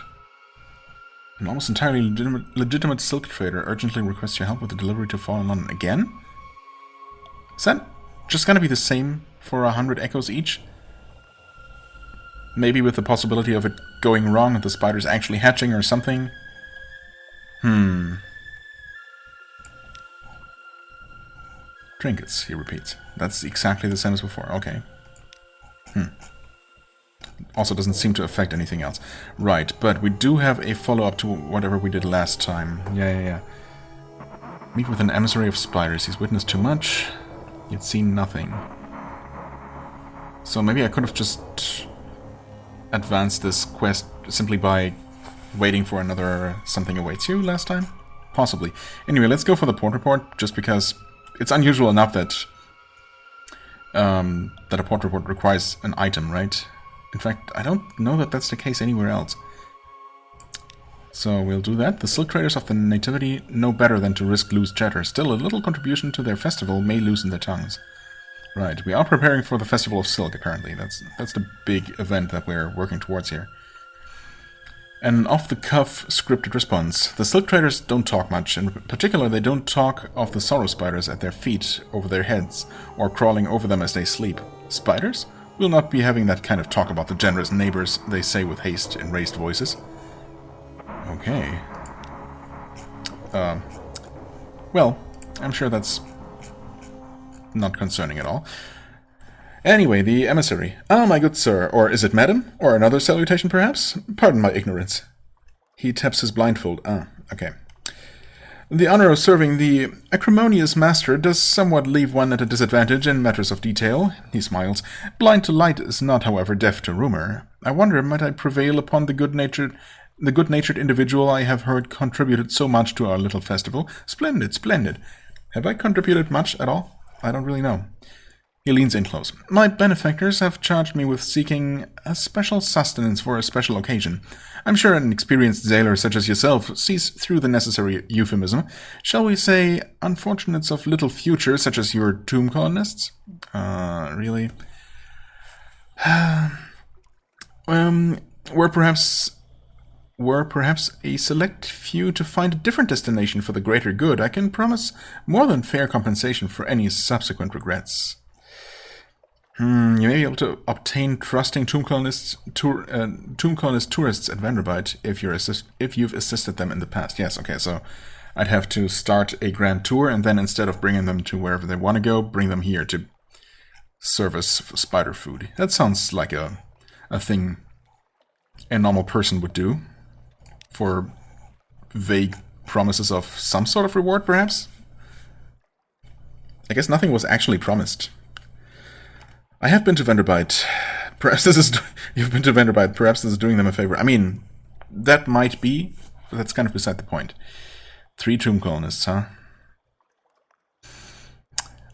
An almost entirely legitimate silk trader urgently requests your help with the delivery to Fallen London. Again? Is that just gonna be the same for 100 echoes each? Maybe with the possibility of it going wrong and the spiders actually hatching or something? Trinkets, he repeats. That's exactly the same as before. Okay. Also doesn't seem to affect anything else. Right, but we do have a follow-up to whatever we did last time. Yeah. Meet with an emissary of spiders. He's witnessed too much, yet seen nothing. So maybe I could have just advanced this quest simply by waiting for another something awaits you last time? Possibly. Anyway, let's go for the port report, just because it's unusual enough that that a port report requires an item, right? In fact, I don't know that that's the case anywhere else. So we'll do that. The silk traders of the Nativity know better than to risk loose chatter. Still, a little contribution to their festival may loosen their tongues. Right, we are preparing for the Festival of Silk, apparently. That's the big event that we're working towards here. An off-the-cuff scripted response. The silk traders don't talk much. In particular, they don't talk of the sorrow spiders at their feet, over their heads, or crawling over them as they sleep. Spiders? We'll not be having that kind of talk about the generous neighbors, they say with haste in raised voices. Okay. Well, I'm sure that's not concerning at all. Anyway, the emissary. Ah, my good sir, or is it madam? Or another salutation, perhaps? Pardon my ignorance. He taps his blindfold. Ah, okay. The honor of serving the acrimonious master does somewhat leave one at a disadvantage in matters of detail. He smiles. Blind to light is not, however, deaf to rumor. I wonder, might I prevail upon the good-natured individual I have heard contributed so much to our little festival? Splendid, splendid. Have I contributed much at all? I don't really know. He leans in close. My benefactors have charged me with seeking a special sustenance for a special occasion. I'm sure an experienced sailor such as yourself sees through the necessary euphemism. Shall we say unfortunates of little future, such as your tomb colonists? Really? Were perhaps a select few to find a different destination for the greater good, I can promise more than fair compensation for any subsequent regrets. You may be able to obtain trusting tomb colonist tourists at Vanderbilt if you've assisted them in the past. Yes, okay, so I'd have to start a grand tour, and then instead of bringing them to wherever they want to go, bring them here to service spider food. That sounds like a thing a normal person would do for vague promises of some sort of reward, perhaps? I guess nothing was actually promised. I have been to Vanderbilt. Perhaps this is... You've been to Vanderbilt. Perhaps this is doing them a favor. I mean, that might be, but that's kind of beside the point. 3 tomb colonists, huh?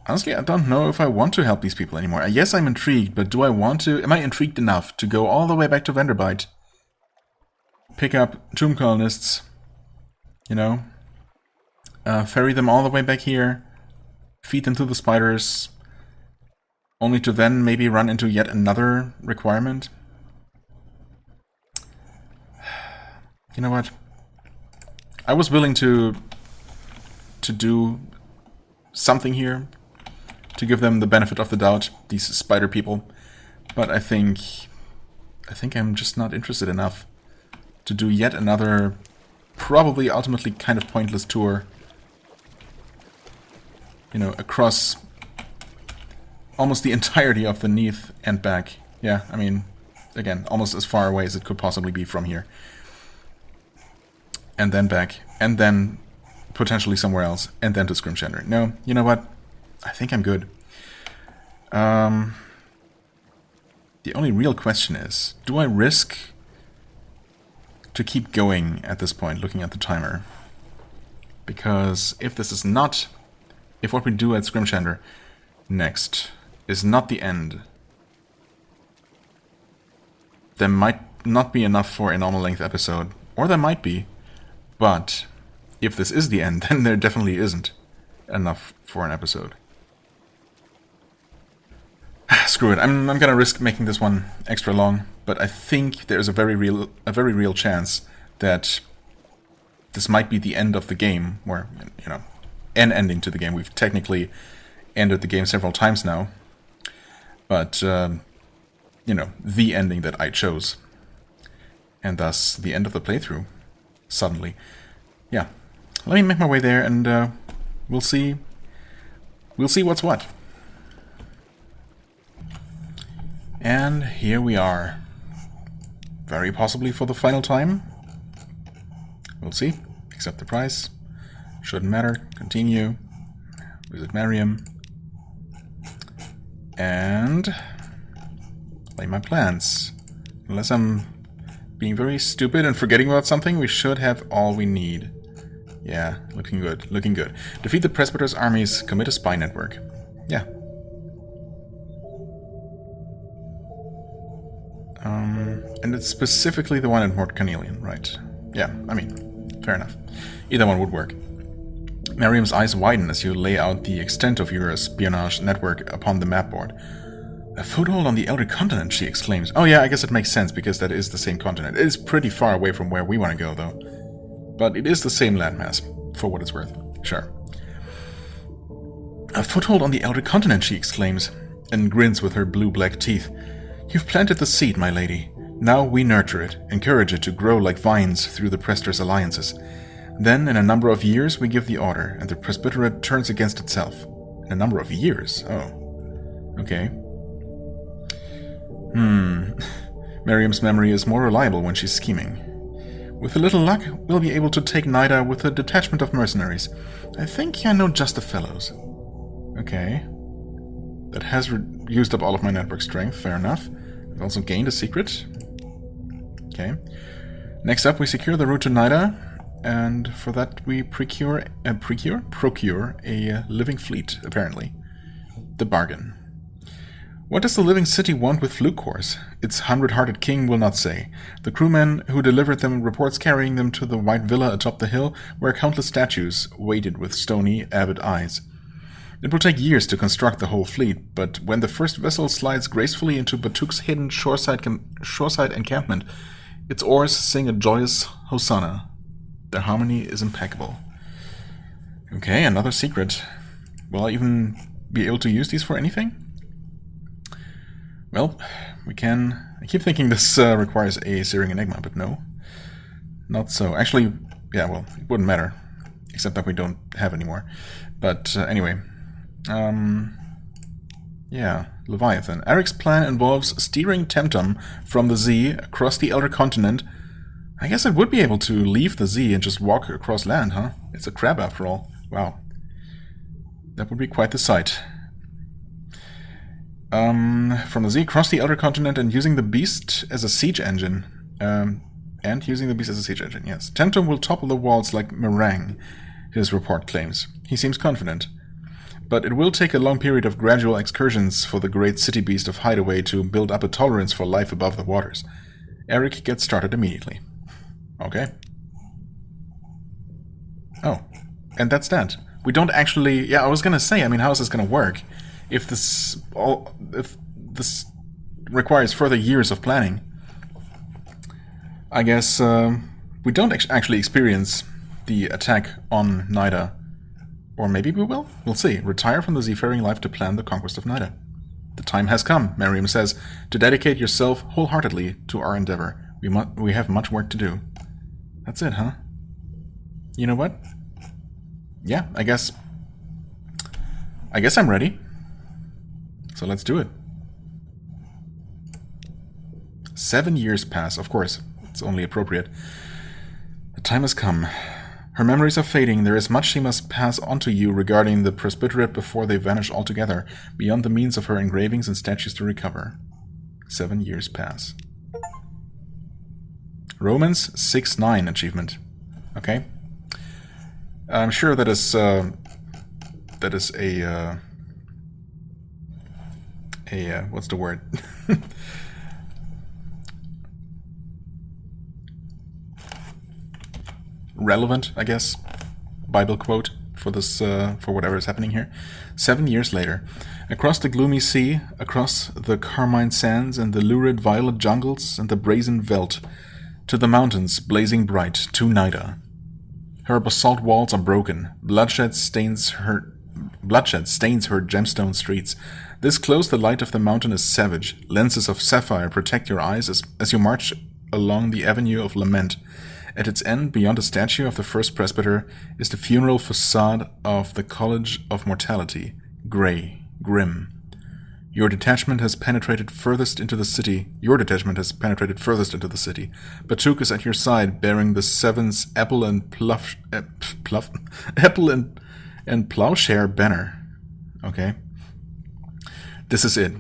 Honestly, I don't know if I want to help these people anymore. Yes, I'm intrigued, but do I want to... Am I intrigued enough to go all the way back to Vanderbilt? Pick up tomb colonists, you know? Ferry them all the way back here. Feed them to the spiders... only to then maybe run into yet another requirement? You know what? I was willing to do something here, to give them the benefit of the doubt, these spider people, but I think I'm just not interested enough to do yet another, probably ultimately kind of pointless tour, you know, across almost the entirety of the Neath and back. Yeah, I mean, again, almost as far away as it could possibly be from here. And then back, and then potentially somewhere else, and then to Scrimshander. No, you know what? I think I'm good. The only real question is, do I risk to keep going at this point, looking at the timer? Because if this is not... If what we do at Scrimshander next is not the end, there might not be enough for a normal length episode, or there might be, but if this is the end, then there definitely isn't enough for an episode. Screw it, I'm gonna risk making this one extra long, but I think there's a very real chance that this might be the end of the game, or, you know, an ending to the game. We've technically ended the game several times now, but, you know, the ending that I chose. And thus, the end of the playthrough, suddenly. Yeah, let me make my way there, and we'll see what's what. And here we are. Very possibly for the final time. We'll see. Accept the price. Shouldn't matter. Continue. Visit Miriam. And lay my plans. Unless I'm being very stupid and forgetting about something, we should have all we need. Yeah, looking good. Looking good. Defeat the Presbyter's armies. Commit a spy network. Yeah. And it's specifically the one in Mort Carnelian, right? Yeah, I mean, fair enough. Either one would work. Miriam's eyes widen as you lay out the extent of your espionage network upon the map board. A foothold on the Elder Continent, she exclaims. Oh yeah, I guess it makes sense, because that is the same continent. It is pretty far away from where we want to go, though. But it is the same landmass, for what it's worth. Sure. A foothold on the Elder Continent, she exclaims, and grins with her blue-black teeth. You've planted the seed, my lady. Now we nurture it, encourage it to grow like vines through the Prester's alliances. Then, in a number of years, we give the order, and the Presbyterate turns against itself. In a number of years? Oh. Okay. Miriam's memory is more reliable when she's scheming. With a little luck, we'll be able to take Nida with a detachment of mercenaries. I think I know just the fellows. Okay. That has used up all of my network strength, fair enough. I've also gained a secret. Okay. Next up, we secure the route to Nida, and for that we procure a living fleet, apparently. The bargain. What does the living city want with fluke cores? Its 100-hearted king will not say. The crewmen who delivered them reports carrying them to the white villa atop the hill, where countless statues waited with stony, avid eyes. It will take years to construct the whole fleet, but when the first vessel slides gracefully into Batuk's hidden shoreside encampment, its oars sing a joyous hosanna. Their harmony is impeccable. Okay, another secret. Will I even be able to use these for anything? Well, we can... I keep thinking this requires a Searing Enigma, but no. Not so. Actually, yeah, well, it wouldn't matter. Except that we don't have any more. But anyway... yeah, Leviathan. Eric's plan involves steering Temtum from the Z across the Elder Continent. I guess I would be able to leave the Z and just walk across land, huh? It's a crab after all. Wow. That would be quite the sight. From the Z across the Elder Continent and using the Beast as a siege engine. Yes. Temtum will topple the walls like meringue, his report claims. He seems confident. But it will take a long period of gradual excursions for the great city beast of Hideaway to build up a tolerance for life above the waters. Eric gets started immediately. Okay. Oh, and that's that. We don't actually... Yeah, I was gonna say, I mean, how is this gonna work? If this requires further years of planning. I guess we don't actually experience the attack on Nida. Or maybe we will? We'll see. Retire from the seafaring life to plan the conquest of Nida. The time has come, Miriam says, to dedicate yourself wholeheartedly to our endeavor. We have much work to do. That's it, huh? You know what? Yeah, I guess I'm ready. So let's do it. 7 years pass. Of course, it's only appropriate. The time has come. Her memories are fading. There is much she must pass on to you regarding the presbyterate before they vanish altogether, beyond the means of her engravings and statues to recover. 7 years pass. Romans 6-9 achievement. Okay. I'm sure that is a what's the word? Relevant, I guess, Bible quote for this, for whatever is happening here. 7 years later, across the gloomy sea, across the carmine sands and the lurid violet jungles and the brazen veldt, to the mountains blazing bright, to Nida. Her basalt walls are broken. Bloodshed stains her gemstone streets. This close the light of the mountain is savage. Lenses of sapphire protect your eyes as you march along the avenue of lament. At its end, beyond a statue of the first presbyter, is the funeral facade of the College of Mortality, grey, grim. Your detachment has penetrated furthest into the city. Batuk is at your side, bearing the Seven's apple and plowshare banner. Okay. This is it.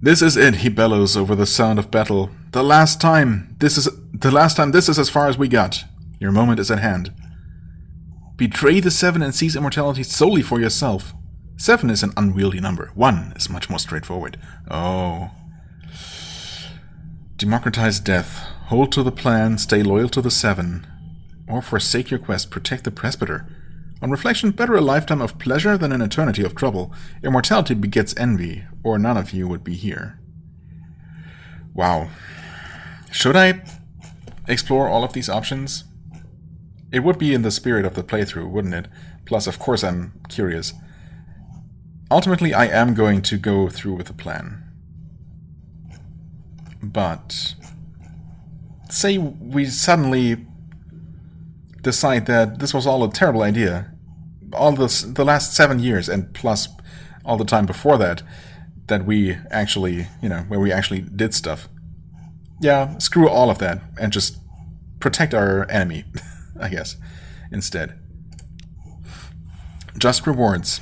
This is it, he bellows over the sound of battle. The last time this is as far as we got. Your moment is at hand. Betray the 7 and seize immortality solely for yourself. 7 is an unwieldy number. 1 is much more straightforward. Oh. Democratize death. Hold to the plan, stay loyal to the 7. Or forsake your quest, protect the presbyter. On reflection, better a lifetime of pleasure than an eternity of trouble. Immortality begets envy, or none of you would be here. Wow. Should I explore all of these options? It would be in the spirit of the playthrough, wouldn't it? Plus, of course, I'm curious. Ultimately, I am going to go through with the plan. But say we suddenly decide that this was all a terrible idea. All the last 7 years, and plus all the time before that we actually, where we actually did stuff. Yeah, screw all of that and just protect our enemy, I guess, instead. Just rewards.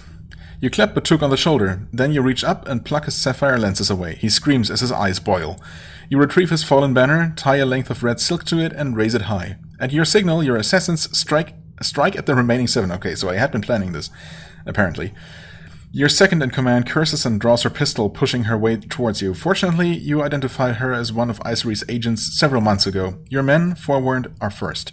You clap Batuk on the shoulder, then you reach up and pluck his sapphire lenses away. He screams as his eyes boil. You retrieve his fallen banner, tie a length of red silk to it, and raise it high. At your signal, your assassins strike at the remaining 7. Okay, so I had been planning this, apparently. Your second-in-command curses and draws her pistol, pushing her way towards you. Fortunately, you identified her as one of Icery's agents several months ago. Your men, forewarned, are first.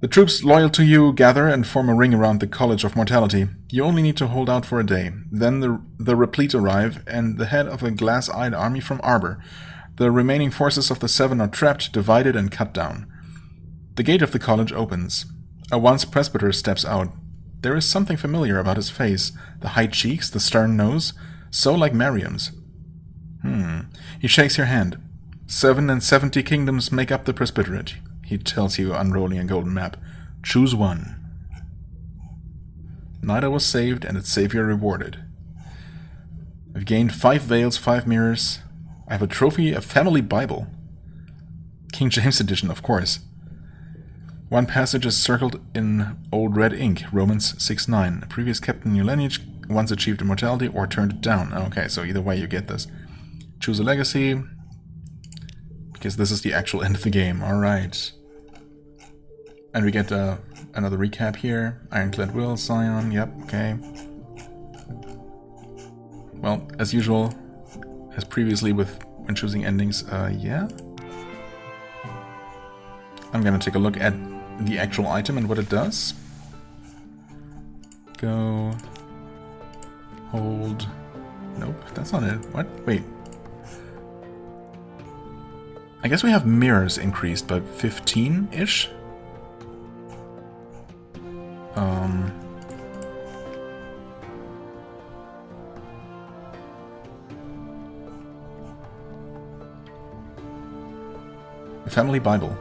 The troops loyal to you gather and form a ring around the College of Mortality. You only need to hold out for a day. Then the replete arrive, and the head of a glass-eyed army from Arbor. The remaining forces of the 7 are trapped, divided, and cut down. The gate of the college opens. A once presbyter steps out. There is something familiar about his face. The high cheeks, the stern nose, so like Miriam's. He shakes your hand. 7 and 70 kingdoms make up the presbyterate, he tells you, unrolling a golden map. Choose one. Nida was saved and its savior rewarded. I've gained 5 veils, 5 mirrors. I have a trophy, a family Bible. King James edition, of course. One passage is circled in old red ink, Romans 6:9. A previous captain in your lineage once achieved immortality or turned it down. Okay, so either way you get this. Choose a legacy, because this is the actual end of the game. Alright. And we get another recap here. Ironclad Will, Scion, yep, okay. Well, as usual, as previously when choosing endings, yeah. I'm gonna take a look at the actual item and what it does. Go. Hold. Nope, that's not it. What? Wait. I guess we have mirrors increased by 15-ish? Family Bible.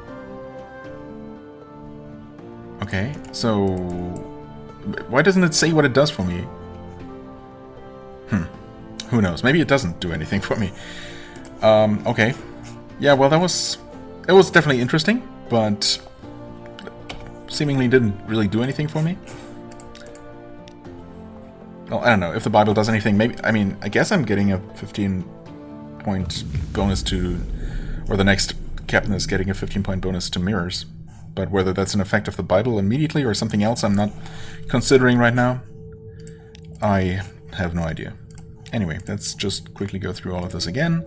Okay, so why doesn't it say what it does for me? Who knows? Maybe it doesn't do anything for me. Okay. Yeah, well, it was definitely interesting, but seemingly didn't really do anything for me. Well, I don't know if the Bible does anything. Maybe, I mean, I guess I'm getting a 15-point bonus to, or the next captain is getting a 15-point bonus to mirrors. But whether that's an effect of the Bible immediately or something else I'm not considering right now, I have no idea. Anyway, let's just quickly go through all of this again.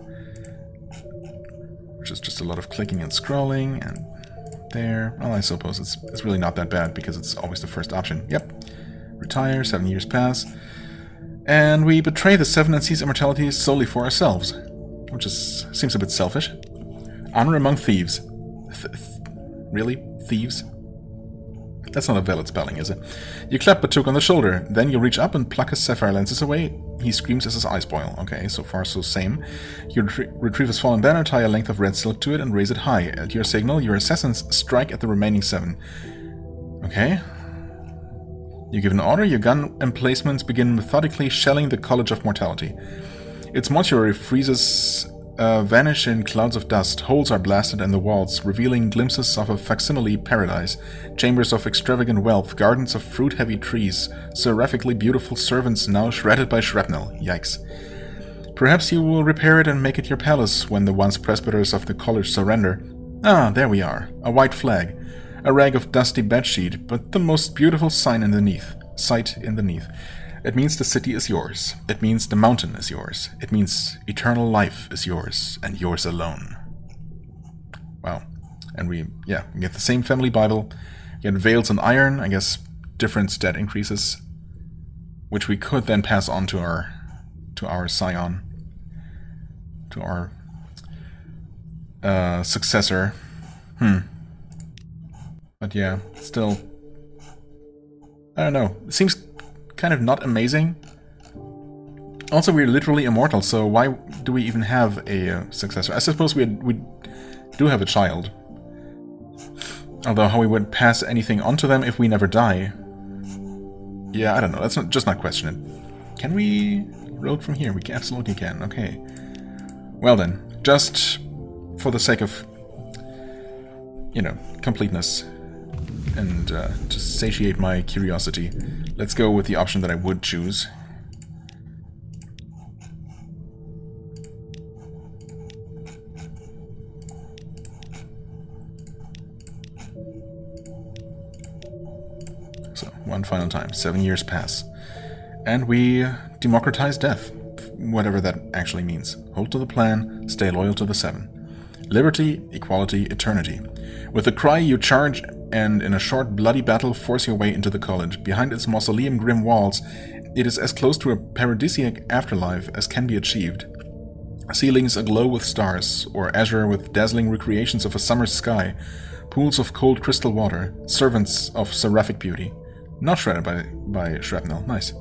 Which is just a lot of clicking and scrolling, and there. Well, I suppose it's really not that bad because it's always the first option. Yep. Retire, 7 years pass. And we betray the 7 and seize immortality solely for ourselves. Which seems a bit selfish. Honor among thieves. Really? Thieves? That's not a valid spelling, is it? You clap Batuk on the shoulder, then you reach up and pluck his sapphire lenses away. He screams as his eyes boil. Okay, so far so same. You retrieve his fallen banner, tie a length of red silk to it, and raise it high. At your signal, your assassins strike at the remaining 7. Okay. You give an order, your gun emplacements begin methodically shelling the College of Mortality. Its mortuary freezes vanish in clouds of dust. Holes are blasted in the walls, revealing glimpses of a facsimile paradise, chambers of extravagant wealth, gardens of fruit-heavy trees, seraphically beautiful servants now shredded by shrapnel. Yikes. Perhaps you will repair it and make it your palace when the once presbyters of the college surrender. Ah, there we are. A white flag. A rag of dusty bedsheet, but the most beautiful sign underneath. Sight underneath. It means the city is yours. It means the mountain is yours. It means eternal life is yours, and yours alone. Wow. And we get the same family Bible. We get veils and iron, I guess different stat increases, which we could then pass on to our scion, to our successor. But yeah, still, I don't know. It seems kind of not amazing. Also, we're literally immortal, so why do we even have a successor? I suppose we do have a child. Although how we would pass anything on to them if we never die. Yeah, I don't know. Let's just not question it. Can we road from here? We absolutely can. Okay. Well then, just for the sake of, completeness and to satiate my curiosity, let's go with the option that I would choose. So, one final time. 7 years pass. And we democratize death. Whatever that actually means. Hold to the plan, stay loyal to the 7. Liberty, equality, eternity. With a cry you charge and in a short bloody battle force your way into the college. Behind its mausoleum grim walls, it is as close to a paradisiac afterlife as can be achieved. Ceilings aglow with stars, or azure with dazzling recreations of a summer's sky, pools of cold crystal water, servants of seraphic beauty. Not shredded by shrapnel, nice.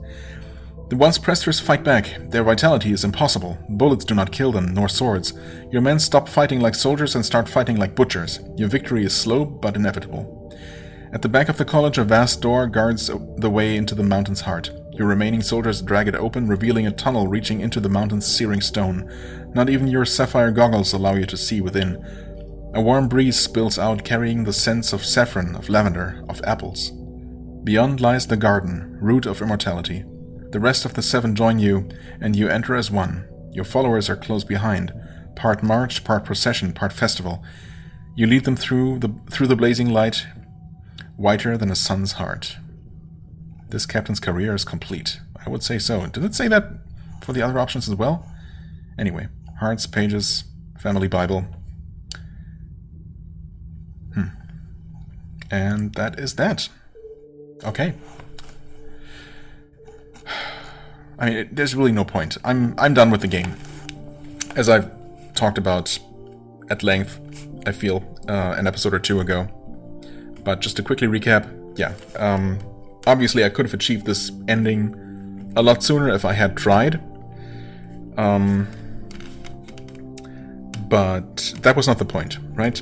The once presters fight back. Their vitality is impossible. Bullets do not kill them, nor swords. Your men stop fighting like soldiers and start fighting like butchers. Your victory is slow, but inevitable. At the back of the college, a vast door guards the way into the mountain's heart. Your remaining soldiers drag it open, revealing a tunnel reaching into the mountain's searing stone. Not even your sapphire goggles allow you to see within. A warm breeze spills out, carrying the scents of saffron, of lavender, of apples. Beyond lies the garden, root of immortality. The rest of the 7 join you, and you enter as one. Your followers are close behind, part march, part procession, part festival. You lead them through the blazing light, whiter than a sun's heart. This captain's career is complete. I would say so. Did it say that for the other options as well? Anyway, hearts, pages, family Bible. And that is that. Okay. I mean, there's really no point. I'm done with the game. As I've talked about at length, I feel, an episode or 2 ago. But just to quickly recap, yeah. Obviously, I could have achieved this ending a lot sooner if I had tried. But that was not the point, right?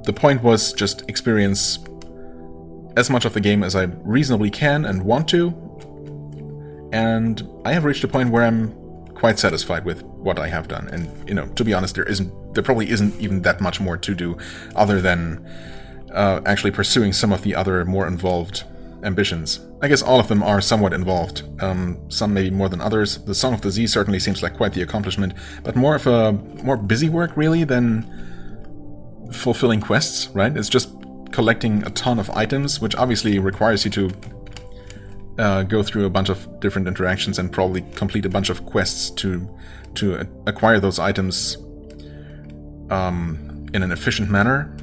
The point was just experience as much of the game as I reasonably can and want to. And I have reached a point where I'm quite satisfied with what I have done. And, to be honest, there isn't there probably isn't even that much more to do other than actually pursuing some of the other more involved ambitions. I guess all of them are somewhat involved, some maybe more than others. The Song of the Sea certainly seems like quite the accomplishment, but more of a more busy work really than fulfilling quests, right? It's just collecting a ton of items, which obviously requires you to go through a bunch of different interactions and probably complete a bunch of quests to acquire those items in an efficient manner.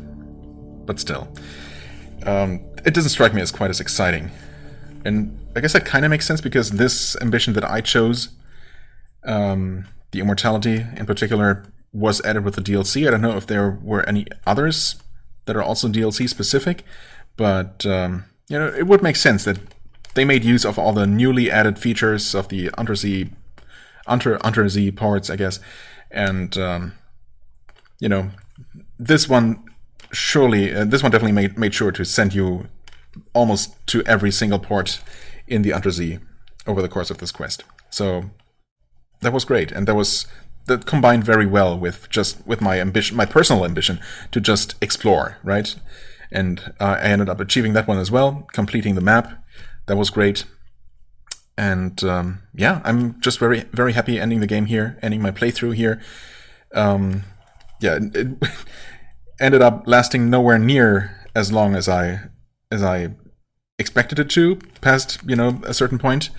But still, it doesn't strike me as quite as exciting. And I guess that kind of makes sense because this ambition that I chose, the Immortality in particular, was added with the DLC. I don't know if there were any others that are also DLC specific, but it would make sense that they made use of all the newly added features of the Undersea ports, I guess, and this one definitely made sure to send you almost to every single port in the Undersea over the course of this quest. So that was great, and that combined very well with my ambition, my personal ambition to just explore, right? And I ended up achieving that one as well, completing the map. That was great. And I'm just very, very happy ending the game here, ending my playthrough here. It ended up lasting nowhere near as long as I expected it to, past a certain point.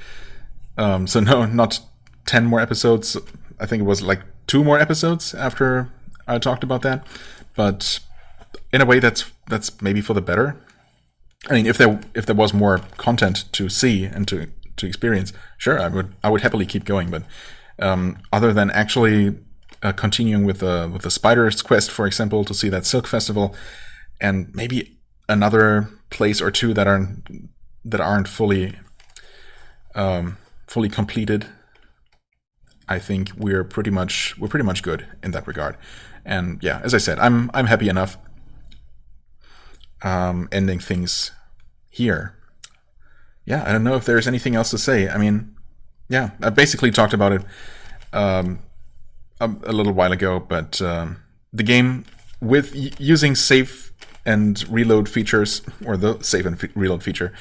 So no, not 10 more episodes. I think it was like 2 more episodes after I talked about that. But in a way, that's maybe for the better. I mean, if there was more content to see and to experience, sure, I would happily keep going. But other than actually continuing with the Spiders quest, for example, to see that Silk Festival, and maybe another place or two that aren't fully completed, I think we're pretty much good in that regard. And yeah, as I said, I'm happy enough ending things here. Yeah, I don't know if there's anything else to say. I mean, yeah, I basically talked about it a little while ago, but the game, with using save and reload features, or the save and reload feature,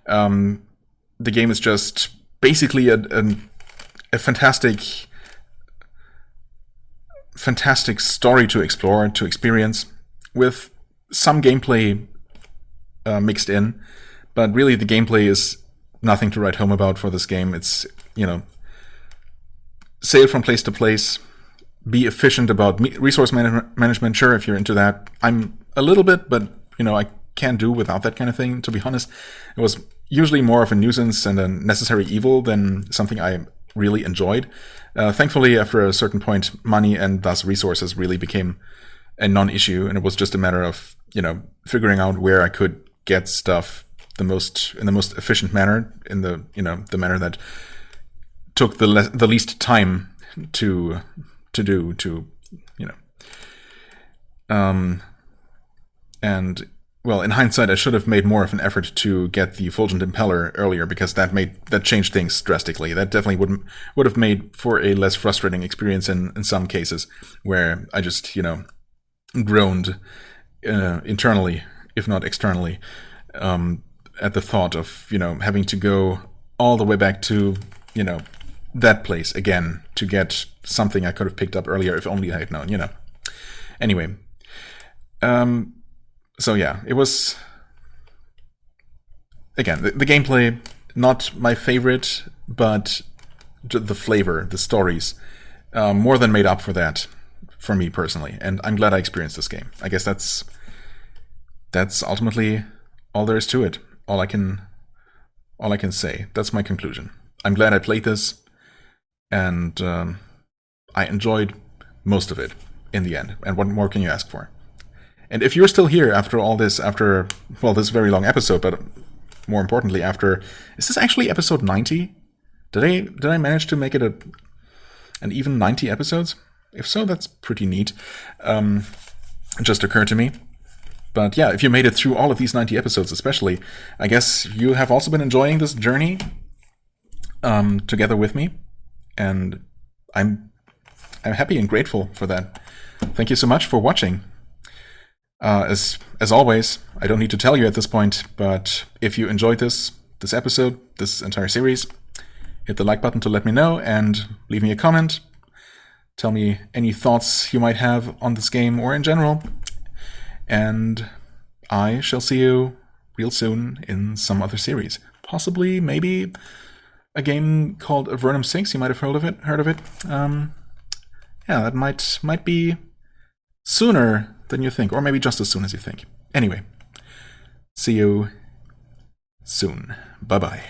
the game is just basically a fantastic story to explore, to experience, with some gameplay mixed in. But really, the gameplay is nothing to write home about for this game. It's, sail from place to place, be efficient about resource management. Sure, if you're into that. I'm a little bit, but, I can't do without that kind of thing, to be honest. It was usually more of a nuisance and a necessary evil than something I really enjoyed. Thankfully, after a certain point, money and thus resources really became a non-issue, and it was just a matter of, figuring out where I could get stuff in the most efficient manner, in the the manner that took the least time to do, and well, in hindsight, I should have made more of an effort to get the Fulgent Impeller earlier, because that changed things drastically. That definitely would have made for a less frustrating experience in some cases, where I just groaned internally, if not externally, at the thought of having to go all the way back to that place again to get something I could have picked up earlier if only I had known. Anyway, so yeah, it was, again, the gameplay, not my favorite, but the flavor, the stories, more than made up for that for me personally, and I'm glad I experienced this game. I guess that's ultimately all there is to it. All I can say. That's my conclusion. I'm glad I played this, and I enjoyed most of it in the end. And what more can you ask for? And if you're still here after all this, after this very long episode, but more importantly, is this actually episode 90? Did I manage to make it an even 90 episodes? If so, that's pretty neat. It just occurred to me. But yeah, if you made it through all of these 90 episodes especially, I guess you have also been enjoying this journey together with me. And I'm I'm happy and grateful for that. Thank you so much for watching. As always, I don't need to tell you at this point, but if you enjoyed this episode, this entire series, hit the like button to let me know and leave me a comment. Tell me any thoughts you might have on this game or in general. And I shall see you real soon in some other series. Possibly, maybe, a game called Avernum 6. You might have heard of it. Yeah, that might be sooner than you think, or maybe just as soon as you think. Anyway, see you soon. Bye-bye.